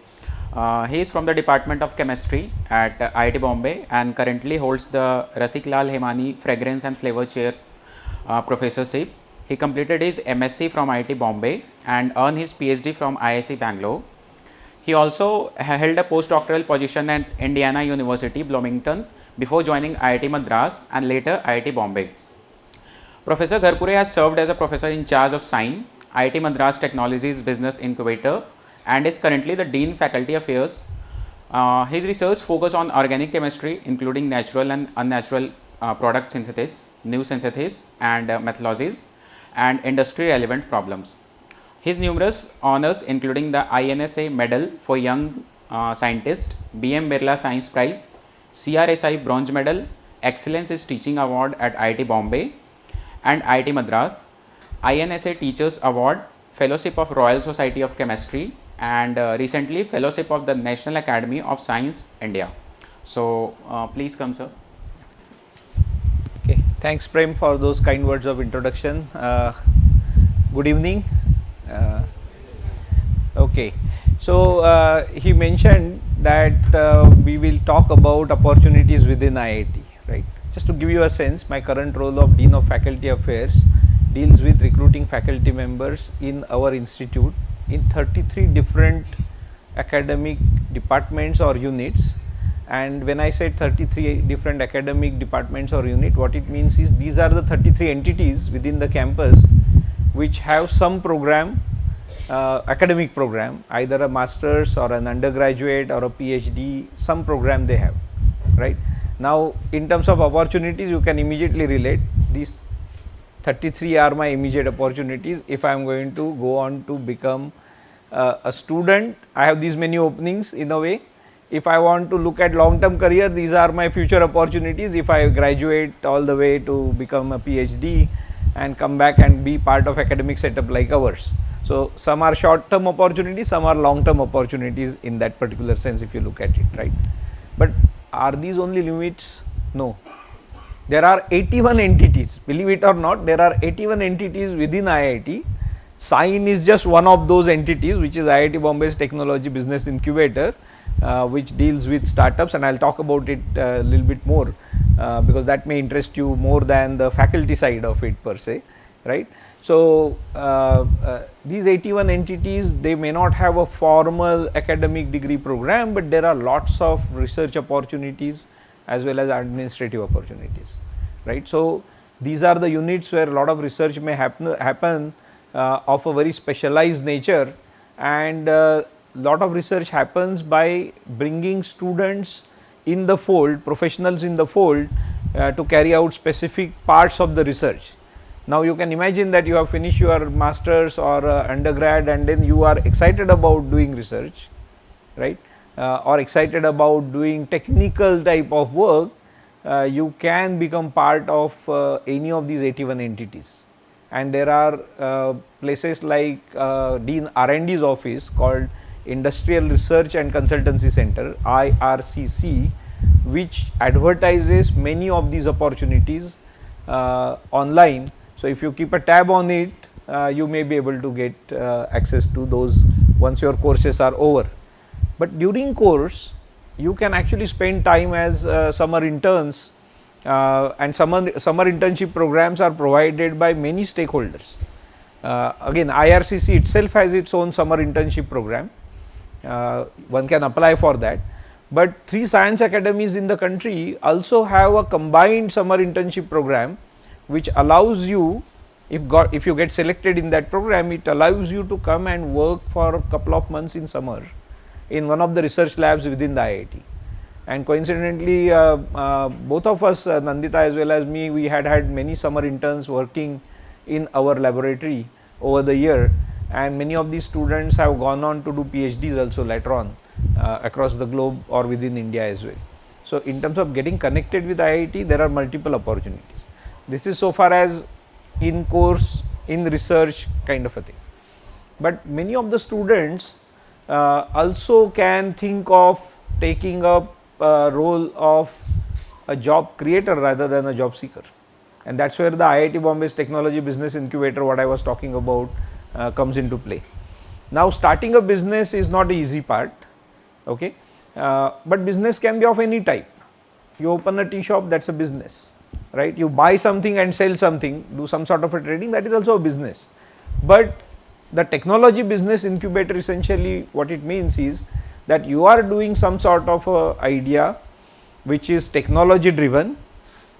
He is from the Department of Chemistry at IIT Bombay and currently holds the Rasik Lal Hemani Fragrance and Flavor Chair professorship. He completed his MSc from IIT Bombay and earned his PhD from IIT Bangalore. He also held a postdoctoral position at Indiana University, Bloomington, before joining IIT Madras and later IIT Bombay. Professor Gharpure has served as a professor in charge of SIGN, IIT Madras Technologies Business Incubator, and is currently the Dean Faculty Affairs. His research focuses on organic chemistry, including natural and unnatural product synthesis, new synthesis and methodologies, and industry relevant problems. His numerous honors, including the INSA Medal for Young Scientist, BM Birla Science Prize, CRSI Bronze Medal, Excellence is Teaching Award at IIT Bombay and IIT Madras, INSA Teachers Award, Fellowship of Royal Society of Chemistry, and recently Fellowship of the National Academy of Science, India. So, please come, sir. Okay, thanks Prem for those kind words of introduction. Good evening. Okay, so he mentioned that we will talk about opportunities within IIT, right? Just to give you a sense, my current role of Dean of Faculty Affairs deals with recruiting faculty members in our institute in 33 different academic departments or units. And when I said 33 different academic departments or unit, what it means is these are the 33 entities within the campus which have some program, academic program, either a master's or an undergraduate or a PhD, some program they have, right? Now, in terms of opportunities, you can immediately relate. These 33 are my immediate opportunities. If I am going to go on to become a student, I have these many openings in a way. If I want to look at long term career, these are my future opportunities. If I graduate all the way to become a PhD and come back and be part of academic setup like ours. So, some are short term opportunities, some are long term opportunities in that particular sense if you look at it, right. But are these only limits? No. There are 81 entities, believe it or not, there are 81 entities within IIT. SIGN is just one of those entities, which is IIT Bombay's Technology Business Incubator, which deals with startups, and I will talk about it a little bit more because that may interest you more than the faculty side of it per se, right. So, these 81 entities, they may not have a formal academic degree program, but there are lots of research opportunities as well as administrative opportunities, right. So, these are the units where a lot of research may happen of a very specialized nature, and lot of research happens by bringing students in the fold, professionals in the fold to carry out specific parts of the research. Now, you can imagine that you have finished your masters or undergrad and then you are excited about doing research, right, or excited about doing technical type of work, you can become part of any of these 81 entities. And there are places like Dean R&D's office called Industrial Research and Consultancy Center, IRCC, which advertises many of these opportunities online. So, if you keep a tab on it, you may be able to get access to those once your courses are over. But during course, you can actually spend time as summer interns, and summer internship programs are provided by many stakeholders. Again, IRCC itself has its own summer internship program. One can apply for that, but 3 science academies in the country also have a combined summer internship program, which allows you, if you get selected in that program, it allows you to come and work for a couple of months in summer in one of the research labs within the IIT. And coincidentally, both of us, Nandita as well as me, we had many summer interns working in our laboratory over the year, and many of these students have gone on to do PhDs also later on across the globe or within India as well. So, in terms of getting connected with IIT, there are multiple opportunities. This is so far as in course, in research kind of a thing. But many of the students also can think of taking up a role of a job creator rather than a job seeker, and that is where the IIT Bombay's Technology Business Incubator, what I was talking about, comes into play. Now, starting a business is not the easy part, okay, but business can be of any type. You open a tea shop, that is a business, right. You buy something and sell something, do some sort of a trading, that is also a business. But the technology business incubator, essentially what it means is that you are doing some sort of a idea which is technology driven,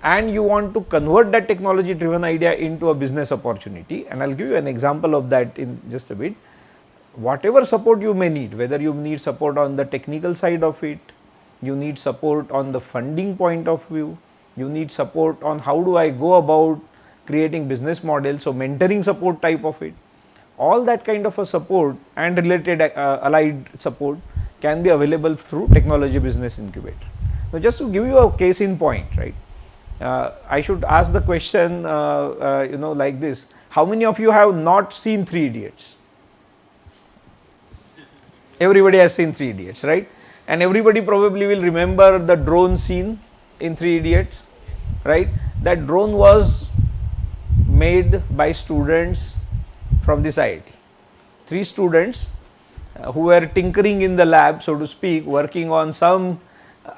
and you want to convert that technology driven idea into a business opportunity. And I will give you an example of that in just a bit. Whatever support you may need, whether you need support on the technical side of it, you need support on the funding point of view, you need support on how do I go about creating business models, so mentoring support type of it, all that kind of a support and related allied support can be available through technology business incubator. Now, just to give you a case in point, right, I should ask the question like this: how many of you have not seen 3 Idiots? Everybody has seen 3 Idiots, right? And everybody probably will remember the drone scene in 3 Idiots, right? That drone was made by students from this IIT. 3 students who were tinkering in the lab, so to speak, working on some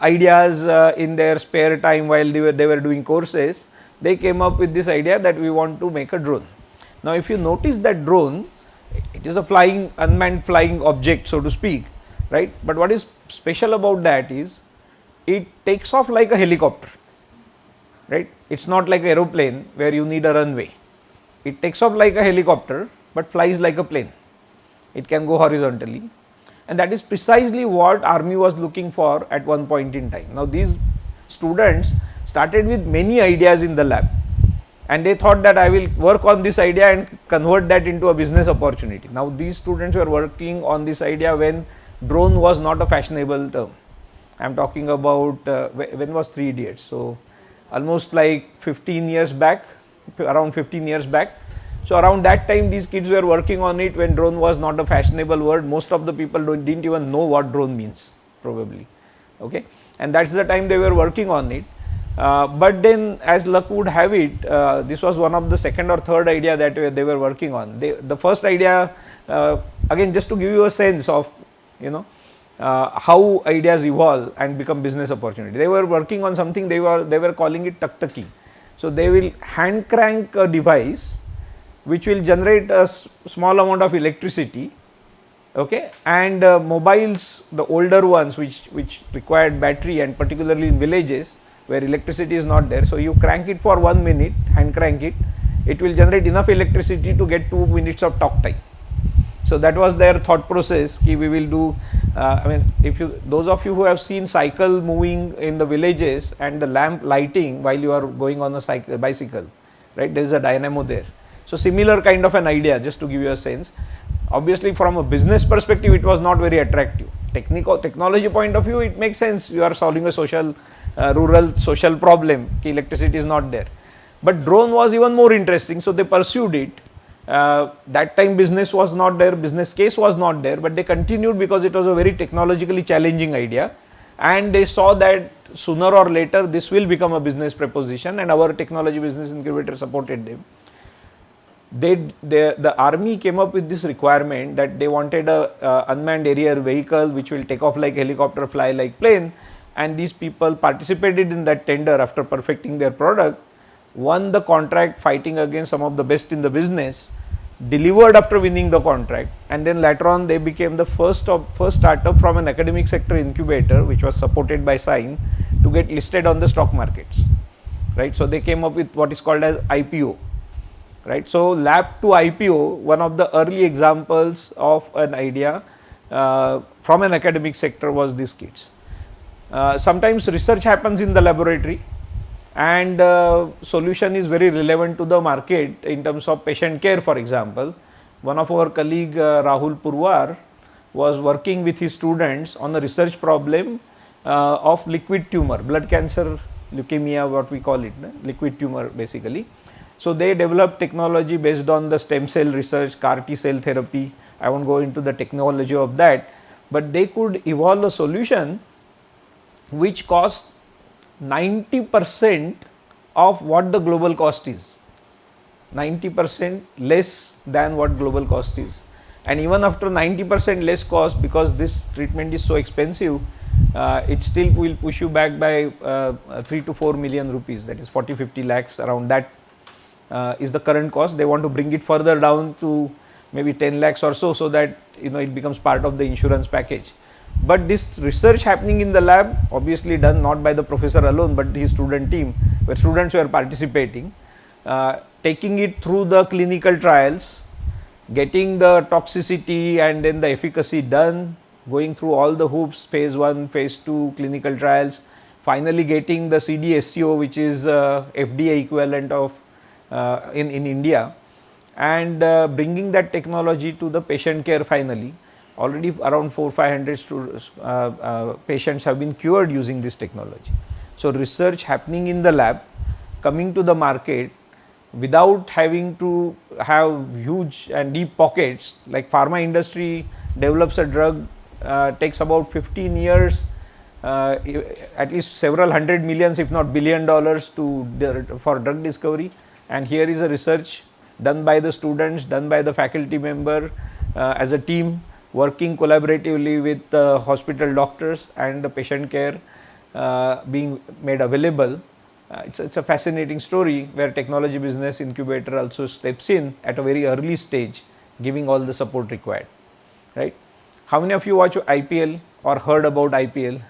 ideas in their spare time while they were doing courses. They came up with this idea that we want to make a drone. Now, if you notice that drone, it is a unmanned flying object, so to speak, right? But what is special about that is it takes off like a helicopter, right? It's not like an aeroplane where you need a runway. It takes off like a helicopter but flies like a plane. It can go horizontally, and that is precisely what army was looking for at one point in time. Now, these students started with many ideas in the lab, and they thought that I will work on this idea and convert that into a business opportunity. Now, these students were working on this idea when drone was not a fashionable term. I am talking about when was 3 Idiots, so almost like 15 years back, around 15 years back. So, around that time these kids were working on it when drone was not a fashionable word. Most of the people didn't even know what drone means probably, okay, and that is the time they were working on it. But then, as luck would have it, this was one of the second or third idea that they were working on. The first idea, again, just to give you a sense of how ideas evolve and become business opportunity. They were working on something they were calling it tuk-tuking. So, they will hand crank a device which will generate a small amount of electricity, okay, and mobiles, the older ones which required battery, and particularly in villages where electricity is not there. So, you crank it for 1 minute, hand crank it, it will generate enough electricity to get 2 minutes of talk time. So, that was their thought process, ki we will do, those of you who have seen cycle moving in the villages and the lamp lighting while you are going on a bicycle, right, there is a dynamo there. So, similar kind of an idea, just to give you a sense. Obviously, from a business perspective, it was not very attractive. Technology point of view, it makes sense. You are solving a rural social problem, electricity is not there. But drone was even more interesting, so they pursued it. That time business was not there, business case was not there, but they continued because it was a very technologically challenging idea, and they saw that sooner or later this will become a business proposition, and our technology business incubator supported them. The army came up with this requirement that they wanted a unmanned aerial vehicle which will take off like helicopter, fly like plane, and these people participated in that tender after perfecting their product, won the contract fighting against some of the best in the business, delivered after winning the contract, and then later on they became the first startup from an academic sector incubator which was supported by SIGN to get listed on the stock markets, right. So, they came up with what is called as IPO. Right. So, lab to IPO, one of the early examples of an idea from an academic sector was these kids. Sometimes research happens in the laboratory and solution is very relevant to the market in terms of patient care, for example. One of our colleague Rahul Purwar was working with his students on a research problem of liquid tumor, blood cancer, leukemia, what we call it, liquid tumor basically. So, they developed technology based on the stem cell research, CAR T cell therapy. I won't go into the technology of that, but they could evolve a solution which cost 90% of what the global cost is, 90% less than what global cost is. And even after 90% less cost, because this treatment is so expensive, it still will push you back by 3 to 4 million rupees, that is 40-50 lakhs, around that is the current cost. They want to bring it further down to maybe 10 lakhs or so, so that it becomes part of the insurance package. But this research happening in the lab, obviously done not by the professor alone, but his student team, where students were participating, taking it through the clinical trials, getting the toxicity and then the efficacy done, going through all the hoops, phase 1, phase 2 clinical trials, finally getting the CDSCO, which is FDA equivalent of in India, and bringing that technology to the patient care finally. Already around 400-500 patients have been cured using this technology. So research happening in the lab, coming to the market without having to have huge and deep pockets. Like pharma industry develops a drug, takes about 15 years, at least several hundred millions if not $1 billion for drug discovery, and here is a research done by the students, done by the faculty member as a team, working collaboratively with the hospital doctors and the patient care being made available. It's a fascinating story where technology business incubator also steps in at a very early stage, giving all the support required, right? How many of you watch IPL or heard about IPL?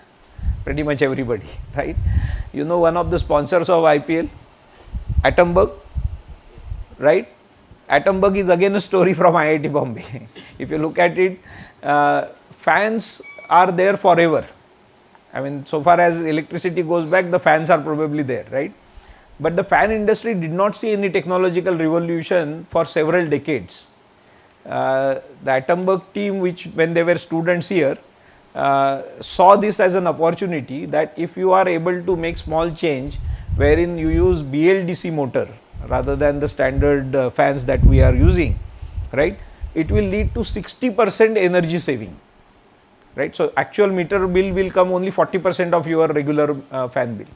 Pretty much everybody, right? You know one of the sponsors of IPL, Atomberg, right? Atomberg is again a story from IIT Bombay. If you look at it, fans are there forever. I mean, so far as electricity goes back, the fans are probably there, right? But the fan industry did not see any technological revolution for several decades. The Atomberg team, which when they were students here, saw this as an opportunity that if you are able to make small change wherein you use BLDC motor rather than the standard fans that we are using, right, it will lead to 60% energy saving, right? So actual meter bill will come only 40% of your regular fan bill.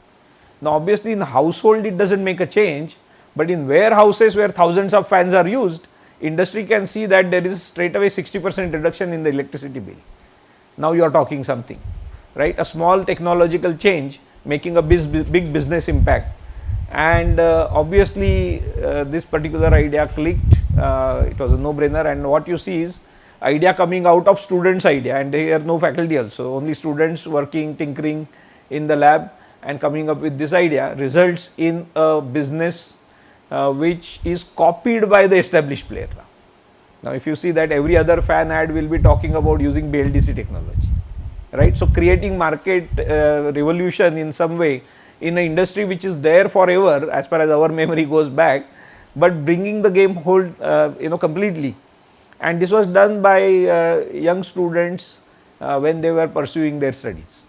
Now obviously in household it doesn't make a change, but in warehouses where thousands of fans are used, industry can see that there is straight away 60% reduction in the electricity bill. Now you are talking something, right? A small technological change making a big business impact. And obviously this particular idea clicked, it was a no-brainer, and what you see is idea coming out of students' idea, and they are no faculty also, only students working, tinkering in the lab and coming up with this idea results in a business which is copied by the established player. Now if you see that every other fan ad will be talking about using BLDC technology, right? So creating market revolution in some way in an industry which is there forever as far as our memory goes back, but bringing the game hold completely. And this was done by young students when they were pursuing their studies.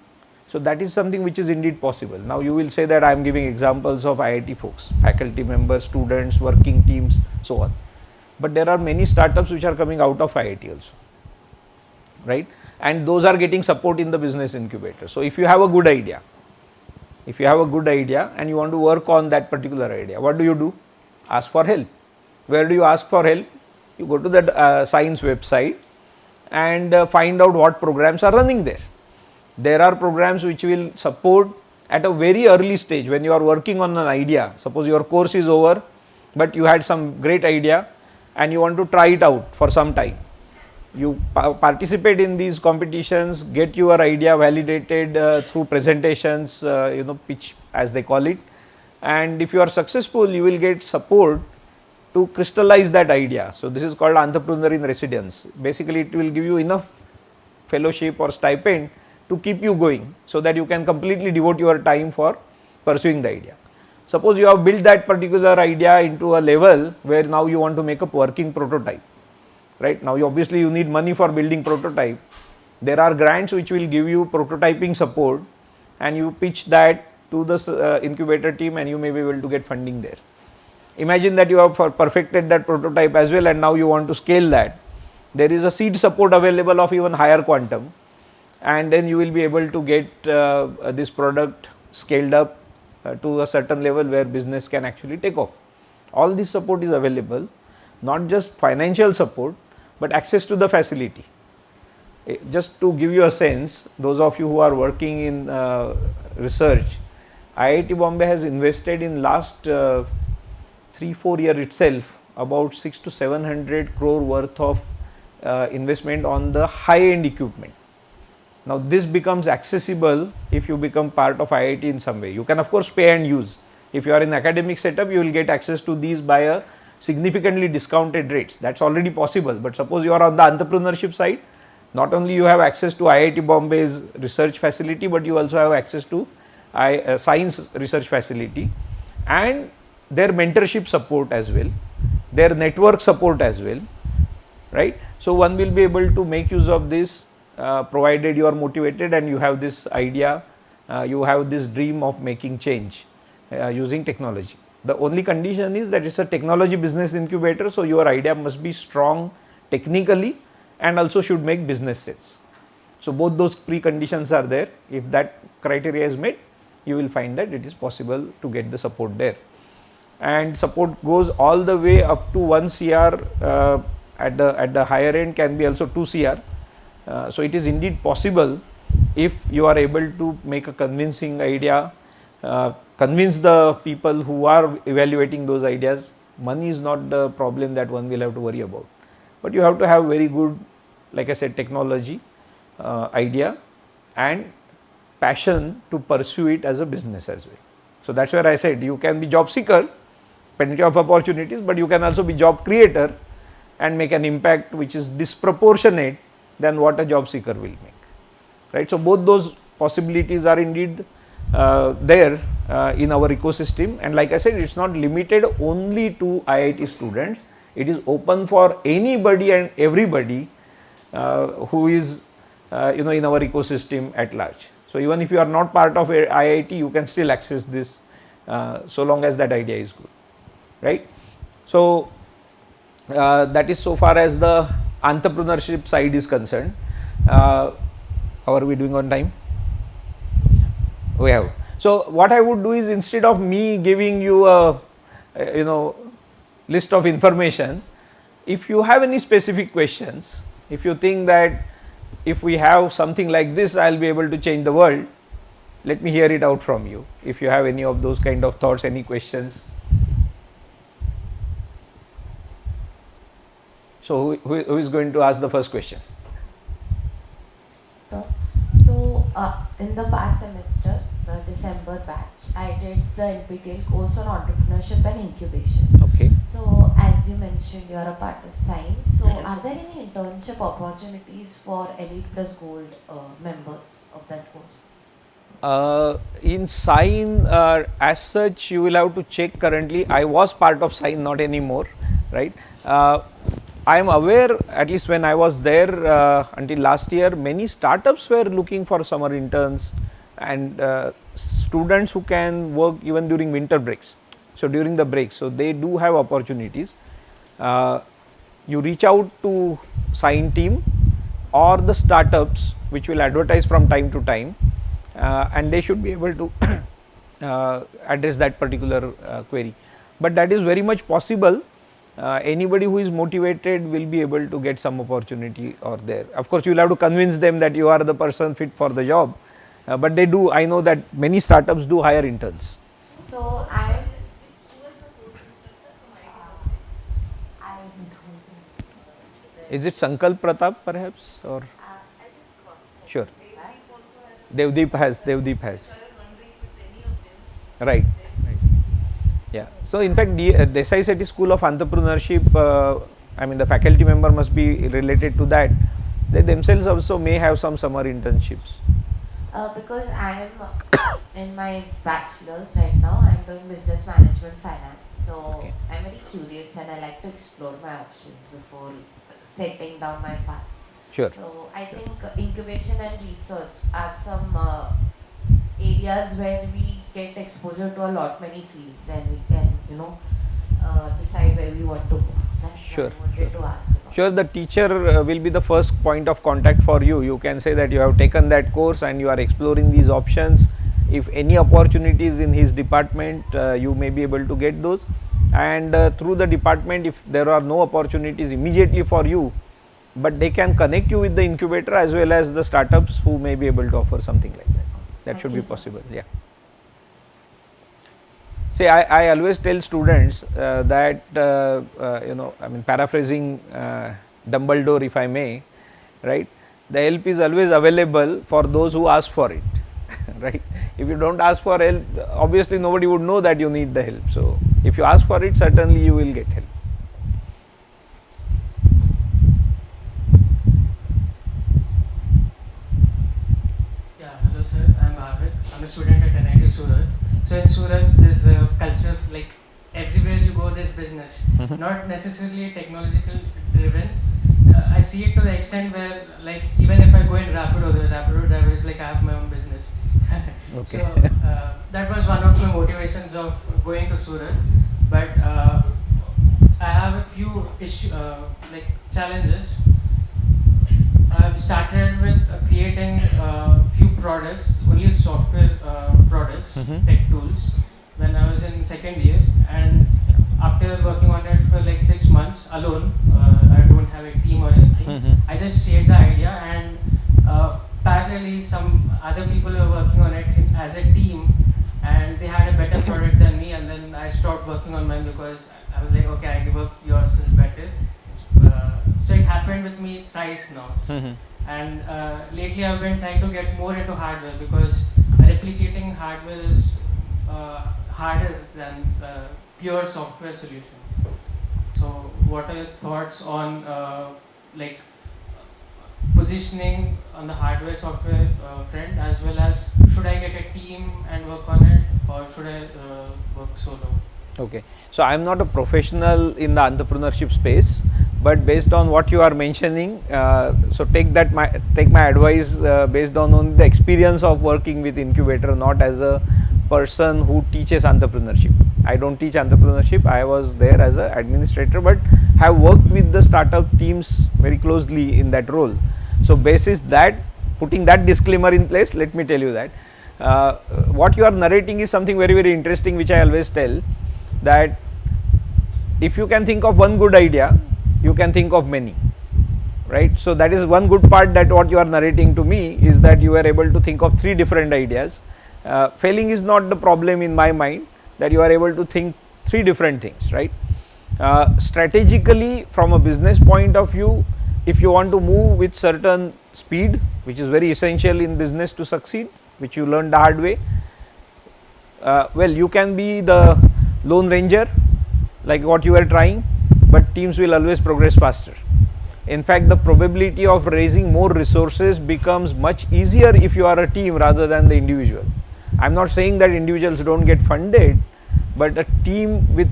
So that is something which is indeed possible. Now you will say that I am giving examples of IIT folks, faculty members, students, working teams, so on. But there are many startups which are coming out of IIT also, right? And those are getting support in the business incubator. So if you have a good idea, and you want to work on that particular idea, what do? Ask for help. Where do you ask for help? You go to the science website and find out what programs are running there. There are programs which will support at a very early stage when you are working on an idea. Suppose your course is over, but you had some great idea and you want to try it out for some time. You participate in these competitions, get your idea validated through presentations, pitch as they call it, and if you are successful, you will get support to crystallize that idea. So this is called entrepreneur in residence. Basically it will give you enough fellowship or stipend to keep you going so that you can completely devote your time for pursuing the idea. Suppose you have built that particular idea into a level where now you want to make a working prototype, right? Now obviously you need money for building prototype. There are grants which will give you prototyping support, and you pitch that to the incubator team and you may be able to get funding there. Imagine that you have perfected that prototype as well and now you want to scale that. There is a seed support available of even higher quantum, and then you will be able to get this product scaled up to a certain level where business can actually take off. All this support is available, not just financial support, but access to the facility. Just to give you a sense, those of you who are working in research, IIT Bombay has invested in last 3-4 years itself about 6 to 700 crore worth of investment on the high end equipment. Now this becomes accessible if you become part of IIT in some way. You can of course pay and use. If you are in academic setup, you will get access to these by a significantly discounted rates. That's already possible. But suppose you are on the entrepreneurship side, not only you have access to IIT Bombay's research facility, but you also have access to science research facility and their mentorship support as well, their network support as well, right. So one will be able to make use of this provided you are motivated and you have this idea, you have this dream of making change using technology. The only condition is that it's a technology business incubator, so your idea must be strong technically and also should make business sense. So both those preconditions are there. If that criteria is met, you will find that it is possible to get the support there. And support goes all the way up to 1 CR, at the higher end can be also 2 CR. So it is indeed possible if you are able to make a convincing idea, convince the people who are evaluating those ideas. Money is not the problem that one will have to worry about, but you have to have very good, like I said, technology idea and passion to pursue it as a business as well. So that's where I said you can be job seeker, plenty of opportunities, but you can also be job creator and make an impact which is disproportionate than what a job seeker will make, right. So both those possibilities are indeed there in our ecosystem, and like I said, it's not limited only to IIT students. It is open for anybody and everybody who is in our ecosystem at large. So even if you are not part of a IIT, you can still access this so long as that idea is good, right. So that is so far as the entrepreneurship side is concerned. How are we doing on time? We have. So what I would do is, instead of me giving you a list of information, if you have any specific questions, if you think that if we have something like this, I will be able to change the world, let me hear it out from you. If you have any of those kind of thoughts, any questions. So who is going to ask the first question? So in the past semester, the December batch, I did the NPTEL course on entrepreneurship and incubation. Okay. So as you mentioned, you are a part of science. So are there any internship opportunities for Elite Plus Gold members of that course? In Sign, as such, you will have to check currently. I was part of Sign, not anymore, right. I am aware, at least when I was there until last year, many startups were looking for summer interns and students who can work even during winter breaks. So during the breaks, so they do have opportunities. You reach out to Sign team or the startups which will advertise from time to time, and they should be able to address that particular query. But that is very much possible. Anybody who is motivated will be able to get some opportunity or there. Of course, you will have to convince them that you are the person fit for the job, but they do. I know that many startups do hire interns. So Is it Sankalp Pratap perhaps, or? Sure. Devdeep has. Right. Yeah. So in fact, Desai Sethi School of Entrepreneurship, I mean the faculty member must be related to that. They themselves also may have some summer internships. Because I am in my bachelor's right now, I am doing business management finance. So Okay. I am very curious and I like to explore my options before setting down my path. Sure. So I think incubation and research are some areas where we get exposure to a lot many fields, and we can decide where we want to go. That's Sure. what I wanted to ask about. Sure, the teacher will be the first point of contact for you. You can say that you have taken that course and you are exploring these options. If any opportunities in his department, you may be able to get those. And through the department, if there are no opportunities immediately for you, but they can connect you with the incubator as well as the startups who may be able to offer something like that. That should be possible. Yeah. See, I always tell students that I mean, paraphrasing Dumbledore, if I may, right? The help is always available for those who ask for it, right? If you don't ask for help, obviously nobody would know that you need the help. So if you ask for it, certainly you will get help. Yeah, hello sir, I'm Bhavik. I'm a student at IIT Surat. So in Surat, there's a culture, like everywhere you go, there's business. Not necessarily technological driven. I see it to the extent where, like, even if I go in Rapido, the Rapido driver is like, I have my own business. Okay. So that was one of the motivations of going to Surat. But I have a few like challenges. I've started with creating few products, only software products, tech tools, when I was in second year, and after working on it for like 6 months alone, I don't have a team or anything. I just shared the idea, and parallelly some other people were working on it as a team, and they had a better product than me, and then I stopped working on mine because I was like, okay, I give up, yours is better. So it happened with me thrice now. And lately I've been trying to get more into hardware because replicating hardware is harder than pure software solution. So what are your thoughts on like positioning on the hardware software front, as well as should I get a team and work on it, or should I work solo? Okay, so I am not a professional in the entrepreneurship space, but based on what you are mentioning, so take my advice based on the experience of working with incubator, not as a person who teaches entrepreneurship. I don't teach entrepreneurship. I was there as an administrator, but have worked with the startup teams very closely in that role. So basis that, putting that disclaimer in place, let me tell you that what you are narrating is something very, very interesting, which I always tell, that if you can think of one good idea, you can think of many, right? So that is one good part, that what you are narrating to me is that you are able to think of 3 different ideas. Failing is not the problem in my mind, that you are able to think 3 different things, right? Strategically, from a business point of view, if you want to move with certain speed, which is very essential in business to succeed, which you learn the hard way, well, you can be the lone ranger like what you are trying, but teams will always progress faster. In fact, the probability of raising more resources becomes much easier if you are a team rather than the individual. I am not saying that individuals don't get funded, but a team with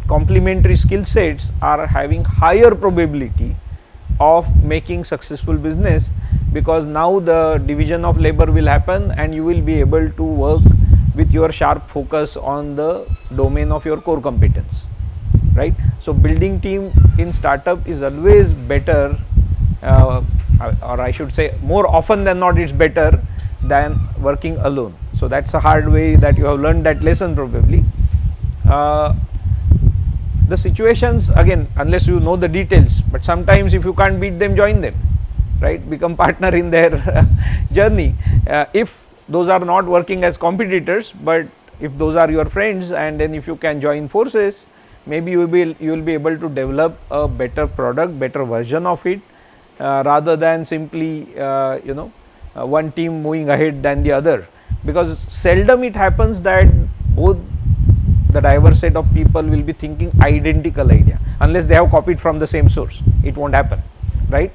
complementary skill sets are having higher probability of making successful business, because now the division of labor will happen and you will be able to work with your sharp focus on the domain of your core competence, right? So building team in startup is always better, or I should say more often than not it's better than working alone. So that's a hard way that you have learned that lesson probably. The situations, again, unless you know the details, but sometimes if you can't beat them, join them, right? Become partner in their journey. If those are not working as competitors, but if those are your friends, and then if you can join forces, maybe you will be able to develop a better product, better version of it, rather than simply one team moving ahead than the other. Because seldom it happens that both the diverse set of people will be thinking identical idea, unless they have copied from the same source. It won't happen, right?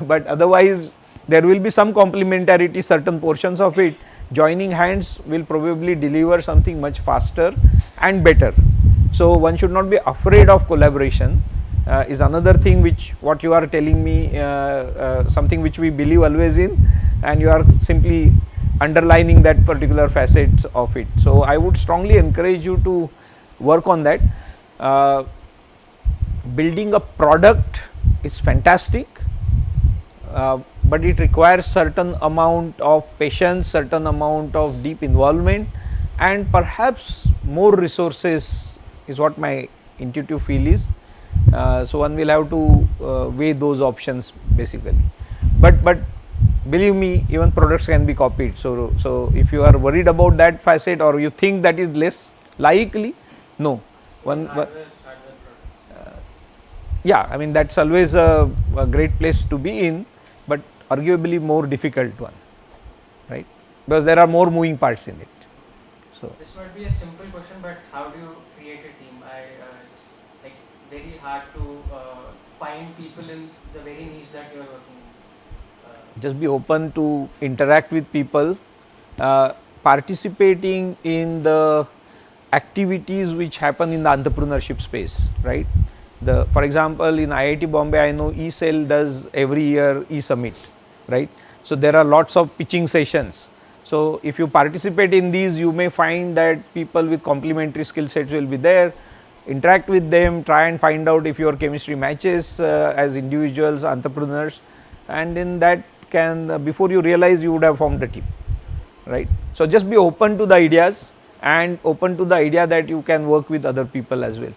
But otherwise there will be some complementarity, certain portions of it. Joining hands will probably deliver something much faster and better. So one should not be afraid of collaboration, is another thing which what you are telling me, something which we believe always in, and you are simply underlining that particular facets of it. So I would strongly encourage you to work on that. Building a product is fantastic, but it requires certain amount of patience, certain amount of deep involvement, and perhaps more resources is what my intuitive feel is. So one will have to weigh those options basically. But believe me, even products can be copied. So if you are worried about that facet, or you think that is less Likely, no. Yeah, I mean that's always a great place to be in, but arguably more difficult one, right? Because there are more moving parts in it. So this might be a simple question, but how do you create a team? It's like very hard to find people in the very niche that you are working in. Just be open to interact with people, participating in the activities which happen in the entrepreneurship space, right? For example, in IIT Bombay, I know eCell does every year e-summit, right? So there are lots of pitching sessions. So if you participate in these, you may find that people with complementary skill sets will be there. Interact with them, try and find out if your chemistry matches as individuals, entrepreneurs, and in that can, before you realize, you would have formed a team, right? So just be open to the ideas and open to the idea that you can work with other people as well.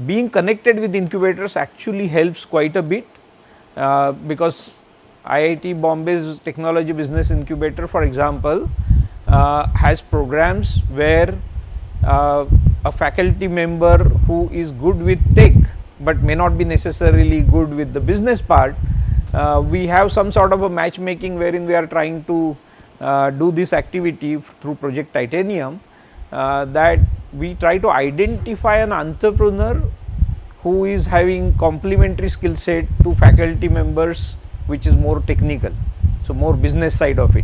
Being connected with incubators actually helps quite a bit because IIT Bombay's Technology Business Incubator, for example, has programs where a faculty member who is good with tech but may not be necessarily good with the business part, we have some sort of a matchmaking wherein we are trying to do this activity through Project Titanium, that we try to identify an entrepreneur who is having complementary skill set to faculty members which is more technical, so more business side of it.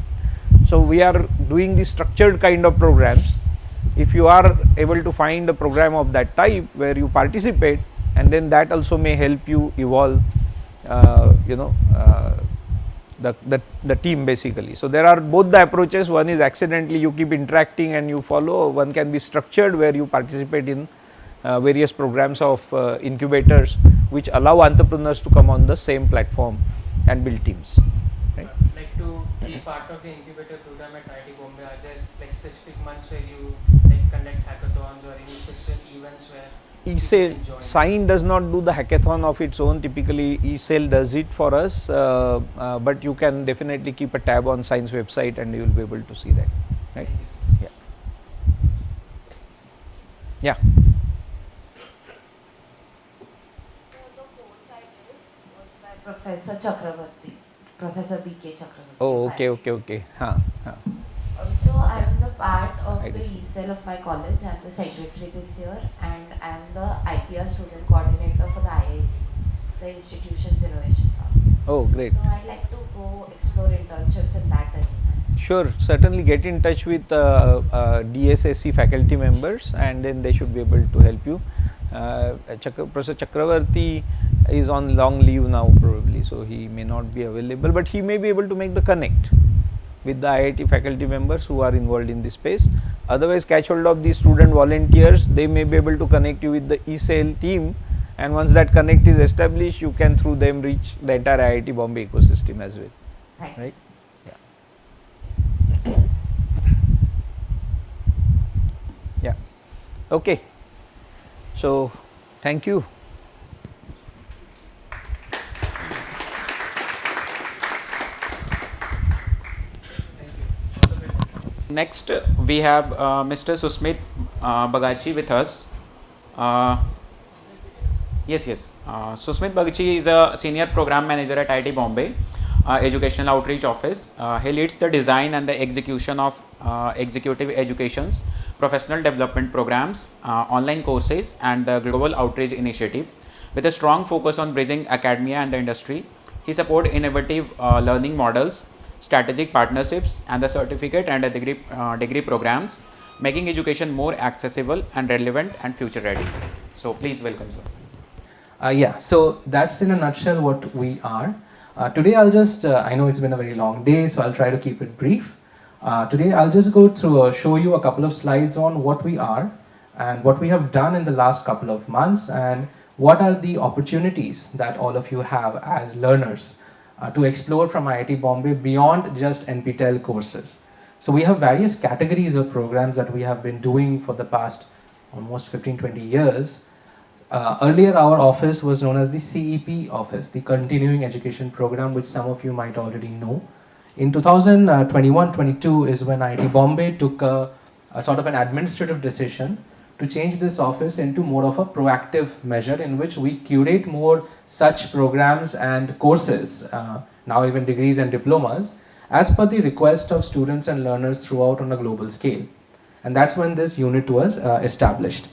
So we are doing the structured kind of programs. If you are able to find a program of that type where you participate, and then that also may help you evolve the team basically. So there are both the approaches. One is accidentally you keep interacting and you follow. One can be structured where you participate in various programs of incubators which allow entrepreneurs to come on the same platform and build teams. Right? Like to be part of the incubator program at IIT Bombay, are there like specific months where you like conduct hackathons or any special events where Sign does not do the hackathon of its own. Typically eCell does it for us, but you can definitely keep a tab on Sign's website and you will be able to see that, right? Yeah. Yeah. So the course I did was by Professor Chakravarti, Professor B.K. Chakravarti. Oh, okay. Also, I am the part of the eCell of my college. I am the secretary this year, and I am the IPR student coordinator for the IIC, the Institution's Innovation Council. Oh, great. So I'd like to go explore internships in that arena. Sure, certainly get in touch with DSSC faculty members and then they should be able to help you. Professor Chakravarti is on long leave now probably, so he may not be available, but he may be able to make the connect with the IIT faculty members who are involved in this space. Otherwise, catch hold of the student volunteers. They may be able to connect you with the eCell team, and once that connect is established, you can through them reach the entire IIT Bombay ecosystem as well. Thanks. Right? Yeah. Okay. So, thank you. Next, we have Mr. Susmit Bagachi with us. Susmit Bagachi is a senior program manager at IIT Bombay Educational Outreach Office. He leads the design and the execution of executive education's professional development programs, online courses, and the global outreach initiative. With a strong focus on bridging academia and the industry, he supports innovative learning models, strategic partnerships, and the certificate and the degree programs, making education more accessible and relevant and future ready. So please welcome, sir. So that's in a nutshell what we are. Today I'll just, I know it's been a very long day, so I'll try to keep it brief. Today I'll just go through, show you a couple of slides on what we are and what we have done in the last couple of months and what are the opportunities that all of you have as learners to explore from IIT Bombay beyond just NPTEL courses. So we have various categories of programs that we have been doing for the past almost 15-20 years. Earlier our office was known as the CEP office, the Continuing Education Program, which some of you might already know. In 2021-22 is when IIT Bombay took a sort of an administrative decision to change this office into more of a proactive measure in which we curate more such programs and courses, now even degrees and diplomas, as per the request of students and learners throughout on a global scale. And that's when this unit was established.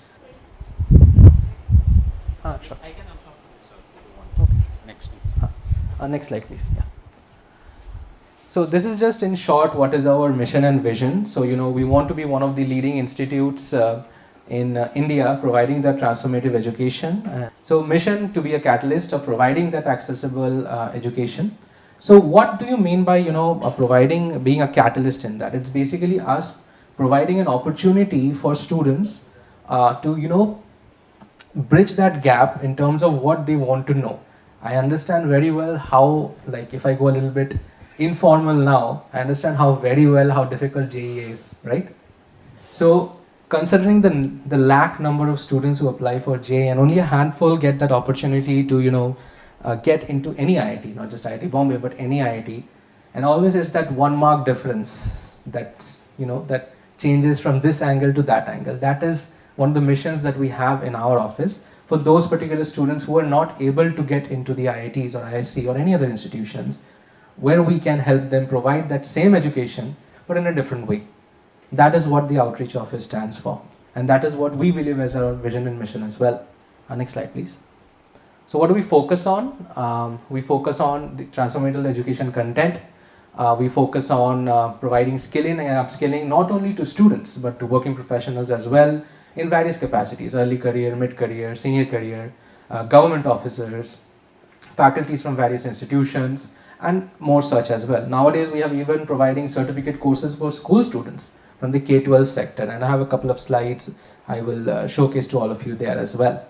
Sure. I can also okay. Next, please. Next slide, please. Yeah. So this is just in short what is our mission and vision. So we want to be one of the leading institutes in India providing that transformative education. So mission to be a catalyst of providing that accessible education. So what do you mean by being a catalyst in that? It's basically us providing an opportunity for students to bridge that gap in terms of what they want to know. I understand very well how, like if I go a little bit informal now, I understand very well how difficult JEE is, right? So considering the lakh number of students who apply for JEE and only a handful get that opportunity to get into any IIT, not just IIT Bombay but any IIT, and always it's that 1 mark difference that's that changes from this angle to that angle. That is one of the missions that we have in our office for those particular students who are not able to get into the IITs or ISC or any other institutions, where we can help them provide that same education but in a different way. That is what the outreach office stands for, and that is what we believe as our vision and mission as well. Next slide, please. So what do we focus on? We focus on the transformational education content. We focus on providing skilling and upskilling not only to students but to working professionals as well in various capacities: early career, mid-career, senior career, government officers, faculties from various institutions, and more such as well. Nowadays we have even providing certificate courses for school students from the K-12 sector, and I have a couple of slides I will showcase to all of you there as well.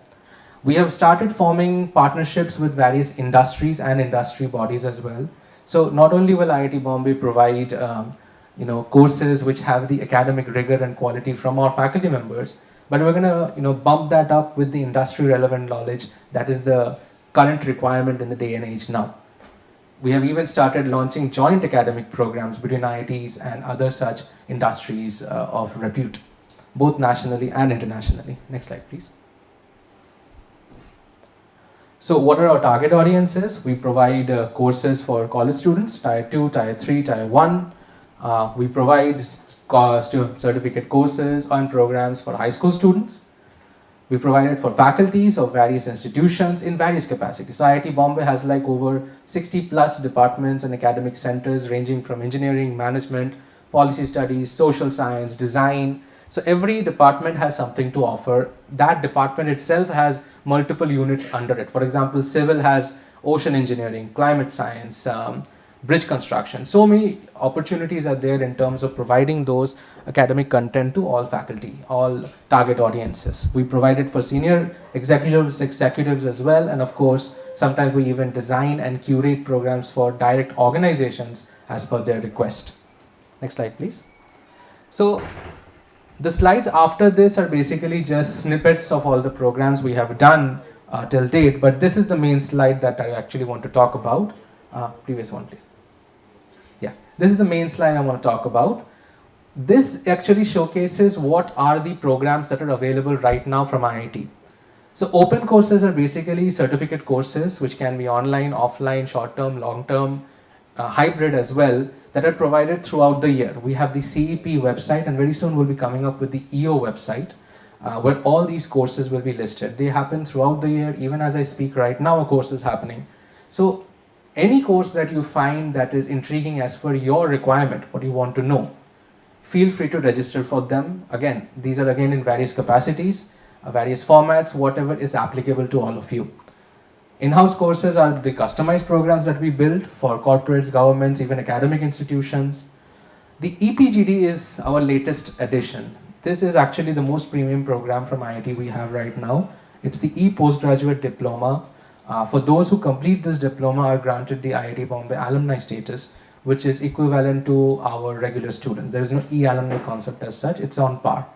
We have started forming partnerships with various industries and industry bodies as well. So not only will IIT Bombay provide courses which have the academic rigor and quality from our faculty members, but we're going to bump that up with the industry relevant knowledge that is the current requirement in the day and age now. We have even started launching joint academic programs between IITs and other such industries of repute, both nationally and internationally. Next slide, please. So what are our target audiences? We provide courses for college students, Tier 2, Tier 3, Tier 1. We provide certificate courses and programs for high school students. We provide it for faculties of various institutions in various capacities. So IIT Bombay has like over 60 plus departments and academic centers ranging from engineering, management, policy studies, social science, design. So every department has something to offer. That department itself has multiple units under it. For example, civil has ocean engineering, climate science, bridge construction. So many opportunities are there in terms of providing those academic content to all faculty, all target audiences. We provide it for senior executives as well, and of course sometimes we even design and curate programs for direct organizations as per their request. Next slide, please. So the slides after this are basically just snippets of all the programs we have done till date, but this is the main slide that I actually want to talk about. Previous one, please. Yeah, this is the main slide I want to talk about. This actually showcases what are the programs that are available right now from IIT. So open courses are basically certificate courses which can be online, offline, short-term, long-term, hybrid as well, that are provided throughout the year. We have the CEP website, and very soon we'll be coming up with the EO website where all these courses will be listed. They happen throughout the year. Even as I speak right now, a course is happening. So any course that you find that is intriguing as per your requirement, what you want to know, feel free to register for them. Again, these are again in various capacities, various formats, whatever is applicable to all of you. In-house courses are the customized programs that we build for corporates, governments, even academic institutions. The EPGD is our latest addition. This is actually the most premium program from IIT we have right now. It's the E-Postgraduate Diploma. For those who complete this diploma are granted the IIT Bombay alumni status, which is equivalent to our regular students. There is no e-alumni concept as such, it's on par.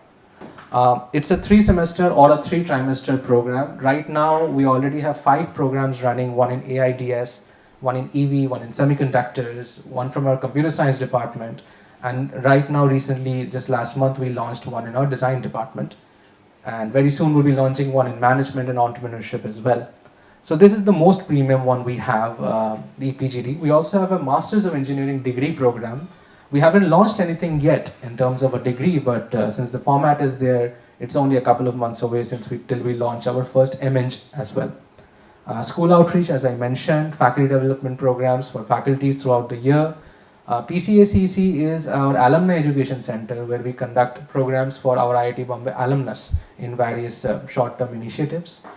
It's a 3-semester or a 3-trimester program. Right now, we already have 5 programs running, one in AIDS, one in EV, one in semiconductors, one from our computer science department. And right now, recently, just last month, we launched one in our design department. and very soon we'll be launching one in management and entrepreneurship as well. So this is the most premium one we have, the EPGD. We also have a Masters of Engineering degree program. We haven't launched anything yet in terms of a degree, but since the format is there, it's only a couple of months away till we launch our first MEng as well. School outreach, as I mentioned, faculty development programs for faculties throughout the year. PCACC is our alumni education center where we conduct programs for our IIT Bombay alumnus in various short-term initiatives.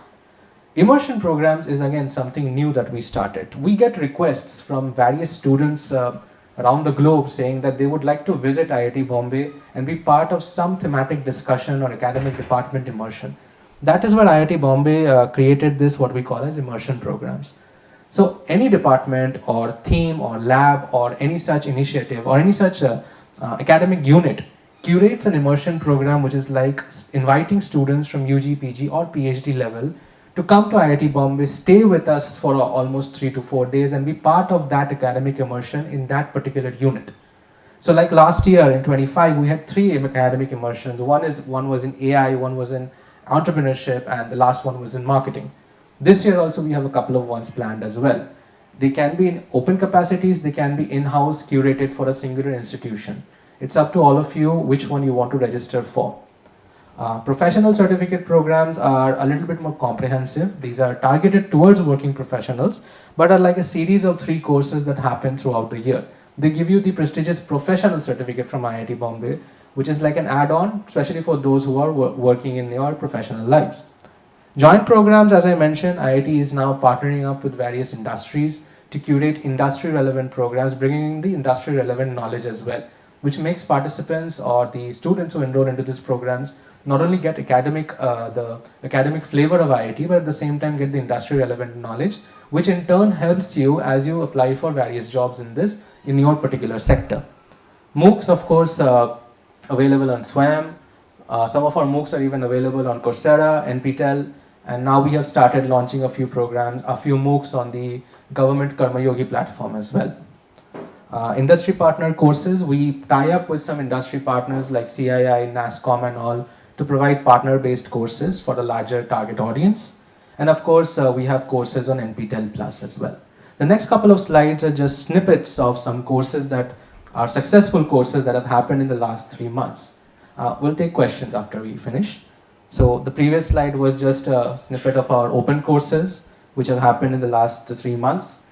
Immersion programs is again something new that we started. We get requests from various students around the globe saying that they would like to visit IIT Bombay and be part of some thematic discussion or academic department immersion. That is where IIT Bombay created this, what we call as immersion programs. So any department or theme or lab or any such initiative or any such academic unit curates an immersion program which is like inviting students from UG, PG or PhD level to come to IIT Bombay, stay with us for almost 3 to 4 days and be part of that academic immersion in that particular unit. So like last year in 25, we had 3 academic immersions. One was in AI, one was in entrepreneurship, and the last one was in marketing. This year also we have a couple of ones planned as well. They can be in open capacities, they can be in-house curated for a singular institution. It's up to all of you which one you want to register for. Professional certificate programs are a little bit more comprehensive. These are targeted towards working professionals, but are like a series of 3 courses that happen throughout the year. They give you the prestigious professional certificate from IIT Bombay, which is like an add-on, especially for those who are working in their professional lives. Joint programs, as I mentioned, IIT is now partnering up with various industries to curate industry-relevant programs, bringing in the industry-relevant knowledge as well, which makes participants or the students who enroll into these programs not only get the academic flavor of IIT, but at the same time get the industry-relevant knowledge, which in turn helps you as you apply for various jobs in your particular sector. MOOCs, of course, available on SWAYAM. Some of our MOOCs are even available on Coursera, NPTEL, and now we have started launching a few programs, a few MOOCs on the government Karma Yogi platform as well. Industry partner courses, we tie up with some industry partners like CII, NASSCOM and all to provide partner-based courses for the larger target audience. And of course, we have courses on NPTEL Plus as well. The next couple of slides are just snippets of some courses that are successful courses that have happened in the last 3 months. We'll take questions after we finish. So the previous slide was just a snippet of our open courses, which have happened in the last 3 months.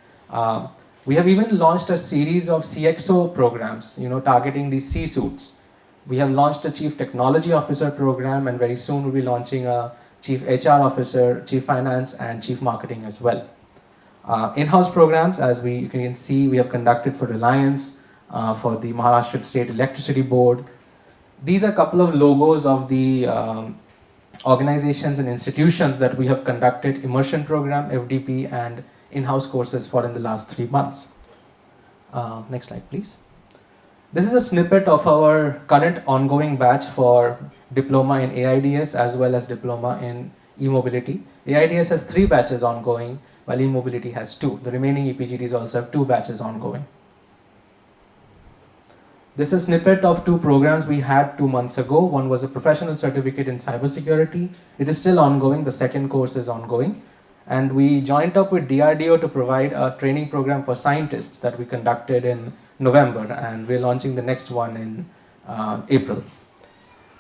We have even launched a series of CXO programs, targeting the C-suits. We have launched a Chief Technology Officer program, and very soon we'll be launching a Chief HR Officer, Chief Finance, and Chief Marketing as well. In-house programs, as you can see, we have conducted for Reliance, for the Maharashtra State Electricity Board. These are a couple of logos of the organizations and institutions that we have conducted immersion program, FDP, and in-house courses for in the last 3 months. Next slide, please. This is a snippet of our current ongoing batch for diploma in AIDS as well as diploma in e-mobility. AIDS has 3 batches ongoing, while e-mobility has 2. The remaining EPGDs also have 2 batches ongoing. This is a snippet of 2 programs we had 2 months ago. One was a professional certificate in cybersecurity. It is still ongoing. The second course is ongoing. And we joined up with DRDO to provide a training program for scientists that we conducted in November, and we're launching the next one in April.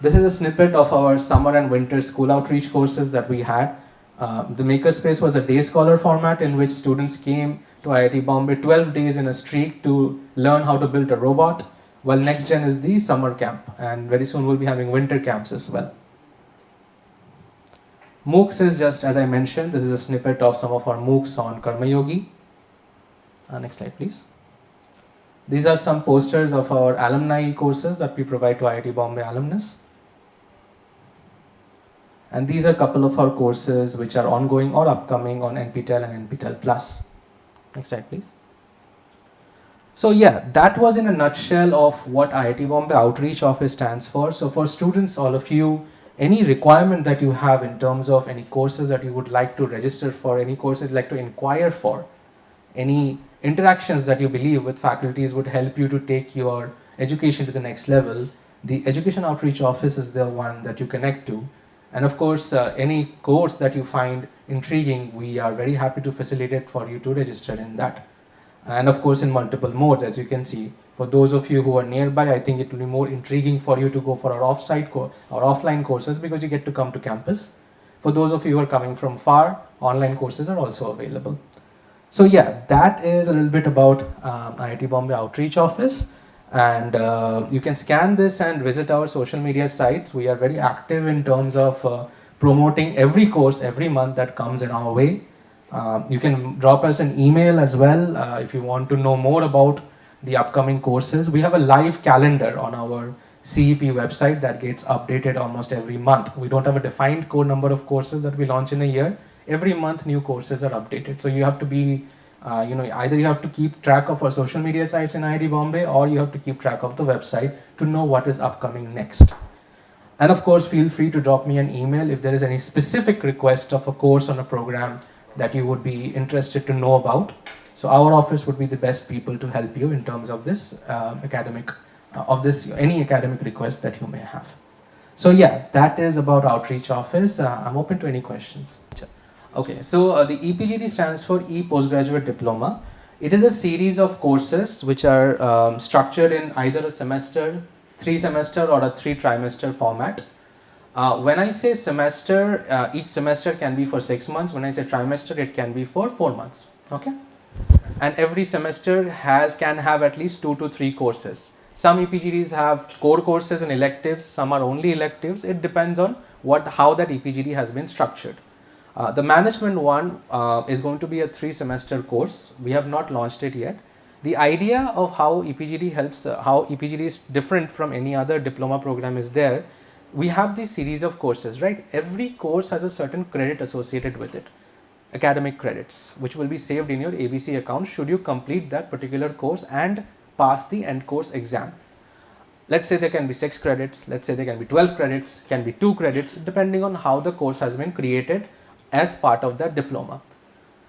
This is a snippet of our summer and winter school outreach courses that we had. The Makerspace was a day scholar format in which students came to IIT Bombay 12 days in a streak to learn how to build a robot, while next gen is the summer camp, and very soon we'll be having winter camps as well. MOOCs is just, as I mentioned, this is a snippet of some of our MOOCs on Karma Yogi. Next slide, please. These are some posters of our alumni courses that we provide to IIT Bombay alumnus. And these are a couple of our courses which are ongoing or upcoming on NPTEL and NPTEL Plus. Next slide, please. So yeah, that was in a nutshell of what IIT Bombay Outreach Office stands for. So for students, all of you, any requirement that you have in terms of any courses that you would like to register for, any courses you'd like to inquire for, any interactions that you believe with faculties would help you to take your education to the next level, the Education Outreach Office is the one that you connect to. And of course, any course that you find intriguing, we are very happy to facilitate for you to register in that. And of course, in multiple modes, as you can see. For those of you who are nearby, I think it will be more intriguing for you to go for our offline courses, because you get to come to campus. For those of you who are coming from far, online courses are also available. So yeah, that is a little bit about IIT Bombay Outreach Office. And you can scan this and visit our social media sites. We are very active in terms of promoting every course every month that comes in our way. You can drop us an email as well if you want to know more about the upcoming courses. We have a live calendar on our CEP website that gets updated almost every month. We don't have a defined core number of courses that we launch in a year. Every month new courses are updated. So you have to be, either you have to keep track of our social media sites in IIT Bombay, or you have to keep track of the website to know what is upcoming next. And of course, feel free to drop me an email if there is any specific request of a course on a program that you would be interested to know about. So our office would be the best people to help you in terms of this any academic request that you may have. So yeah, that is about Outreach Office. I'm open to any questions. Okay, so the EPGD stands for E-Postgraduate Diploma. It is a series of courses which are structured in either a semester, 3-semester or a 3-trimester format. When I say semester, each semester can be for 6 months. When I say trimester, it can be for 4 months. Okay, and every semester can have at least 2 to 3 courses. Some EPGDs have core courses and electives. Some are only electives. It depends on how that EPGD has been structured. The management one is going to be a 3-semester course. We have not launched it yet. The idea of how EPGD how EPGD is different from any other diploma program is there. We have this series of courses, right? Every course has a certain credit associated with it, academic credits, which will be saved in your ABC account should you complete that particular course and pass the end course exam. Let's say there can be 6 credits, let's say there can be 12 credits, can be 2 credits, depending on how the course has been created as part of that diploma.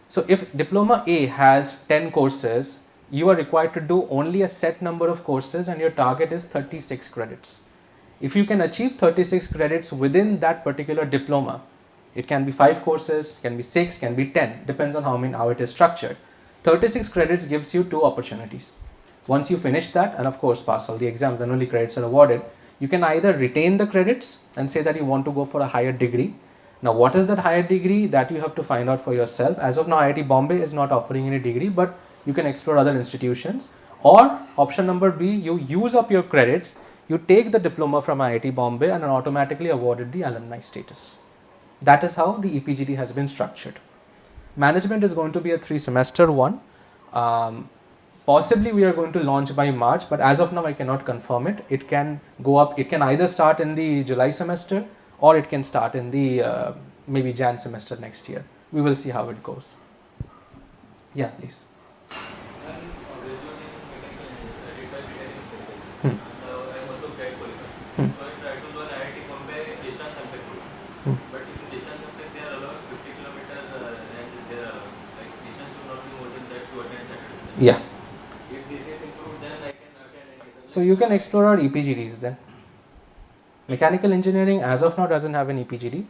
So if diploma A has 10 courses, you are required to do only a set number of courses and your target is 36 credits. If you can achieve 36 credits within that particular diploma, it can be 5 courses, can be 6, can be 10, depends on how it is structured. 36 credits gives you 2 opportunities. Once you finish that and of course pass all the exams, then only credits are awarded. You can either retain the credits and say that you want to go for a higher degree. Now what is that higher degree? That you have to find out for yourself. As of now, IIT Bombay is not offering any degree, but you can explore other institutions. Or option number B, you use up your credits, you take the diploma from IIT Bombay and are automatically awarded the alumni status. That is how the EPGD has been structured. Management is going to be a 3-semester one. Possibly we are going to launch by March, but as of now I cannot confirm it. It can go up, it can either start in the July semester or it can start in the maybe Jan semester next year. We will see how it goes. Yeah, please. Yeah. If this is improved, then I can attend. So you can explore our EPGDs then. Mechanical engineering as of now doesn't have an EPGD,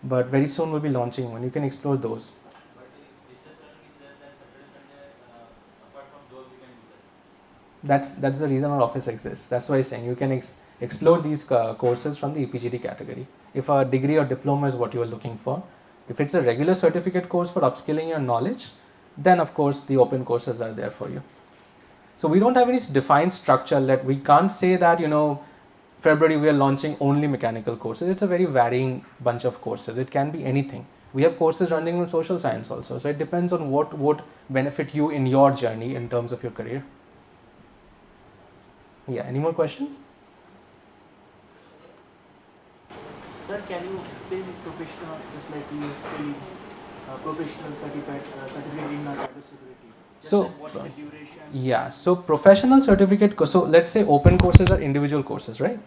but very soon we'll be launching one. You can explore those. But if distance learning is there, then Saturday, Sunday, apart from those, we can do that. That's the reason our office exists. That's why I'm saying you can explore these courses from the EPGD category. If a degree or diploma is what you are looking for, if it's a regular certificate course for upskilling your knowledge, then of course the open courses are there for you. So we don't have any defined structure that we can't say that, February we are launching only mechanical courses. It's a very varying bunch of courses. It can be anything. We have courses running on social science also. So it depends on what would benefit you in your journey in terms of your career. Yeah, any more questions? Sir, can you explain professional, just like you explained professional certificate in cybersecurity? So, what is the duration? yeah, so professional certificate, so let's say open courses are individual courses, right?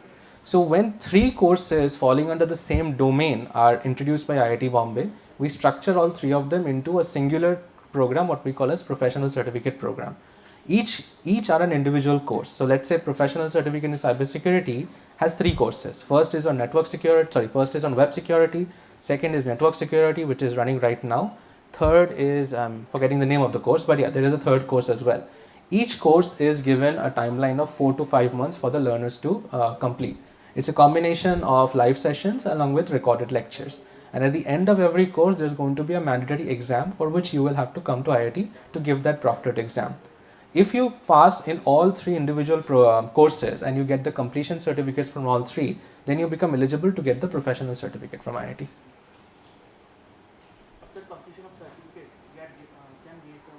So when 3 courses falling under the same domain are introduced by IIT Bombay, we structure all 3 of them into a singular program, what we call as professional certificate program. Each are an individual course. So let's say professional certificate in cybersecurity has 3 courses. First is on first is on web security, second is network security, which is running right now. Third is, forgetting the name of the course, but yeah, there is a third course as well. Each course is given a timeline of 4 to 5 months for the learners to complete. It's a combination of live sessions along with recorded lectures. And at the end of every course, there's going to be a mandatory exam for which you will have to come to IIT to give that proctored exam. If you pass in all 3 individual courses and you get the completion certificates from all 3, then you become eligible to get the professional certificate from IIT. After completion of certificate, can get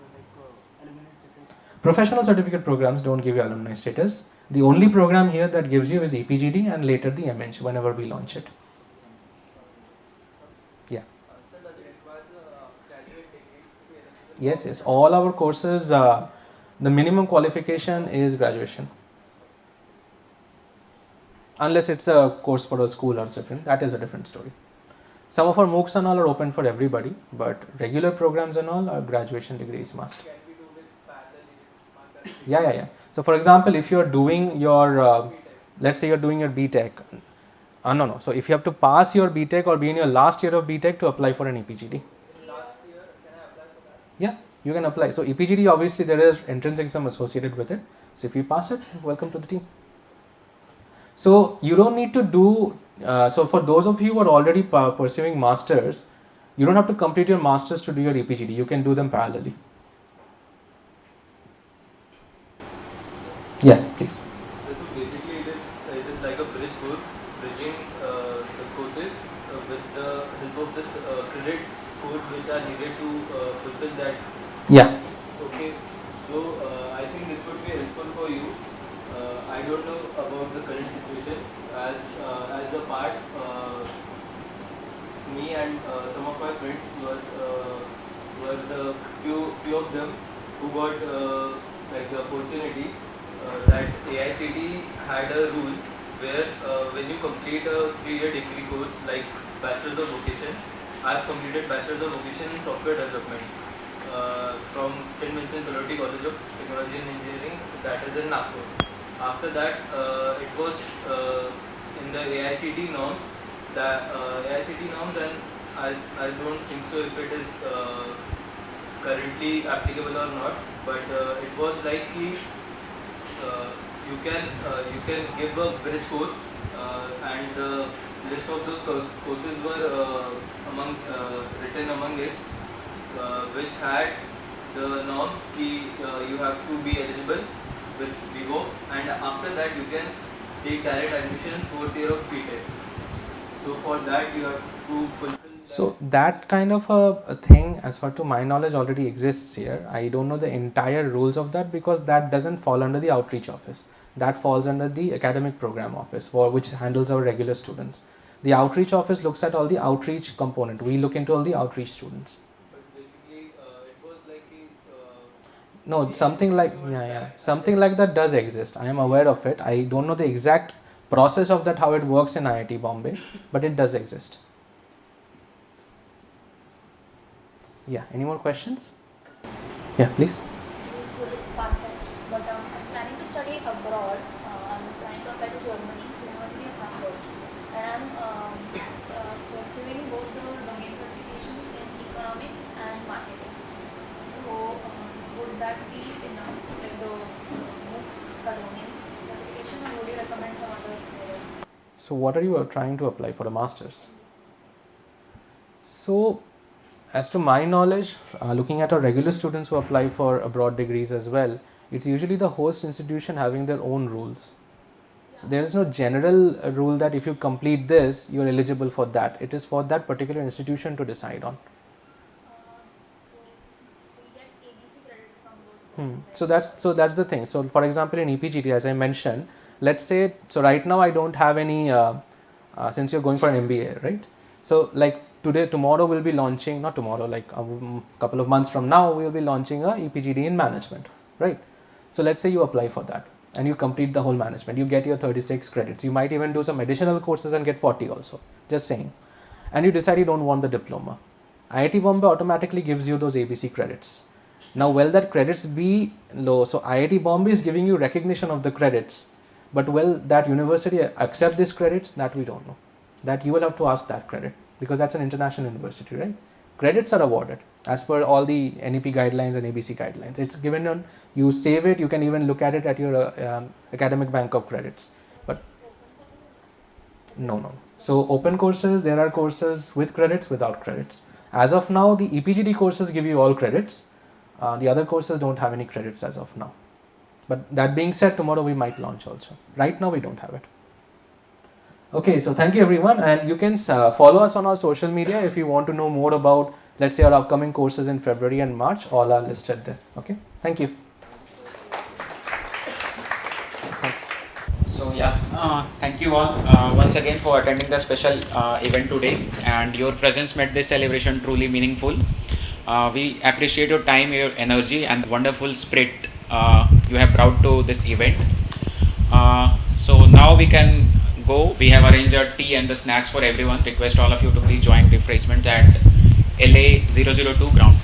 alumni status. Professional certificate programs don't give you alumni status. The only program here that gives you is EPGD and later the MNC whenever we launch it. Yeah. Sir, does it require a graduate degree to be eligible? Yes. All our courses, the minimum qualification is graduation. Unless it's a course for a school or something, that is a different story. Some of our MOOCs and all are open for everybody, but regular programs and all are graduation degrees must. Can we do with parallel? Yeah. So for example, if you're doing your, let's say you're doing your BTech, no. So if you have to pass your BTech or be in your last year of BTech to apply for an EPGD. Last year, can I apply for that? Yeah, you can apply. So EPGD, obviously there is entrance exam associated with it. So if you pass it, welcome to the team. So you don't need to do, so for those of you who are already pursuing masters, you don't have to complete your masters to do your EPGD. You can do them parallelly. Yeah, please. So basically it is like a bridge course, bridging the courses with the help of this credit scores which are needed to fulfill that. Yeah. Okay, so I think this would be helpful for you. I don't know about the current situation as a part, me and some of my friends were the few of them who got like the opportunity that AICT had a rule where when you complete a 3-year degree course like Bachelor's of Vocation, I have completed Bachelor's of Vocation in Software Development from St. Vincent Pallotti College of Technology and Engineering, that is in Nagpur. After that, it was in the AICT norms, and I don't think so if it is currently applicable or not, but it was like you can give a bridge course and the list of those courses were written among it, which had the norms you have to be eligible with Vivo, and after that you can take direct admission in 4th year of BTech. So for that you have to fulfill. So that kind of a thing, as far to my knowledge, already exists here. I don't know the entire rules of that because that doesn't fall under the outreach office. That falls under the academic program office, for which handles our regular students. The outreach office looks at all the outreach component. We look into all the outreach students. But basically, it was like No, something like something like that does exist. I am aware of it. I don't know the exact process of that, how it works in IIT Bombay, but it does exist. Yeah, any more questions? Yeah, please. It's a bit far-fetched, but I'm planning to study abroad. I'm planning to apply to Germany, University of Hamburg, and I'm pursuing both the domain certifications in economics and marketing. So, would that be enough, like the MOOCs, the domains certification, or would you recommend some other area? So, what are you trying to apply for a master's? So, as to my knowledge, looking at our regular students who apply for abroad degrees as well, it's usually the host institution having their own rules. So there is no general rule that if you complete this, you are eligible for that. It is for that particular institution to decide on. So that's the thing. So for example, in EPGT, as I mentioned, let's say, so right now I don't have any, since you're going for an MBA, right? So like tomorrow we'll be launching, not tomorrow, like a couple of months from now, we'll be launching a EPGD in management, right? So let's say you apply for that and you complete the whole management, you get your 36 credits. You might even do some additional courses and get 40 also, just saying. And you decide you don't want the diploma. IIT Bombay automatically gives you those ABC credits. Now, will that credits be low? So IIT Bombay is giving you recognition of the credits, but will that university accept these credits? That we don't know. That you will have to ask that credit, because that's an international university, right? Credits are awarded as per all the NEP guidelines and ABC guidelines. It's given on, you save it, you can even look at it at your academic bank of credits. But no. So open courses, there are courses with credits, without credits. As of now, the EPGD courses give you all credits. The other courses don't have any credits as of now. But that being said, tomorrow we might launch also. Right now we don't have it. Okay, so thank you everyone, and you can follow us on our social media if you want to know more about, let's say, our upcoming courses in February and March. All are listed there. Okay, thank you. Thanks. So thank you all once again for attending the special event today, and your presence made this celebration truly meaningful. We appreciate your time, your energy, and the wonderful spirit you have brought to this event. So now we can go. We have arranged a tea and the snacks for everyone. Request all of you to please join refreshment at LA 002 ground.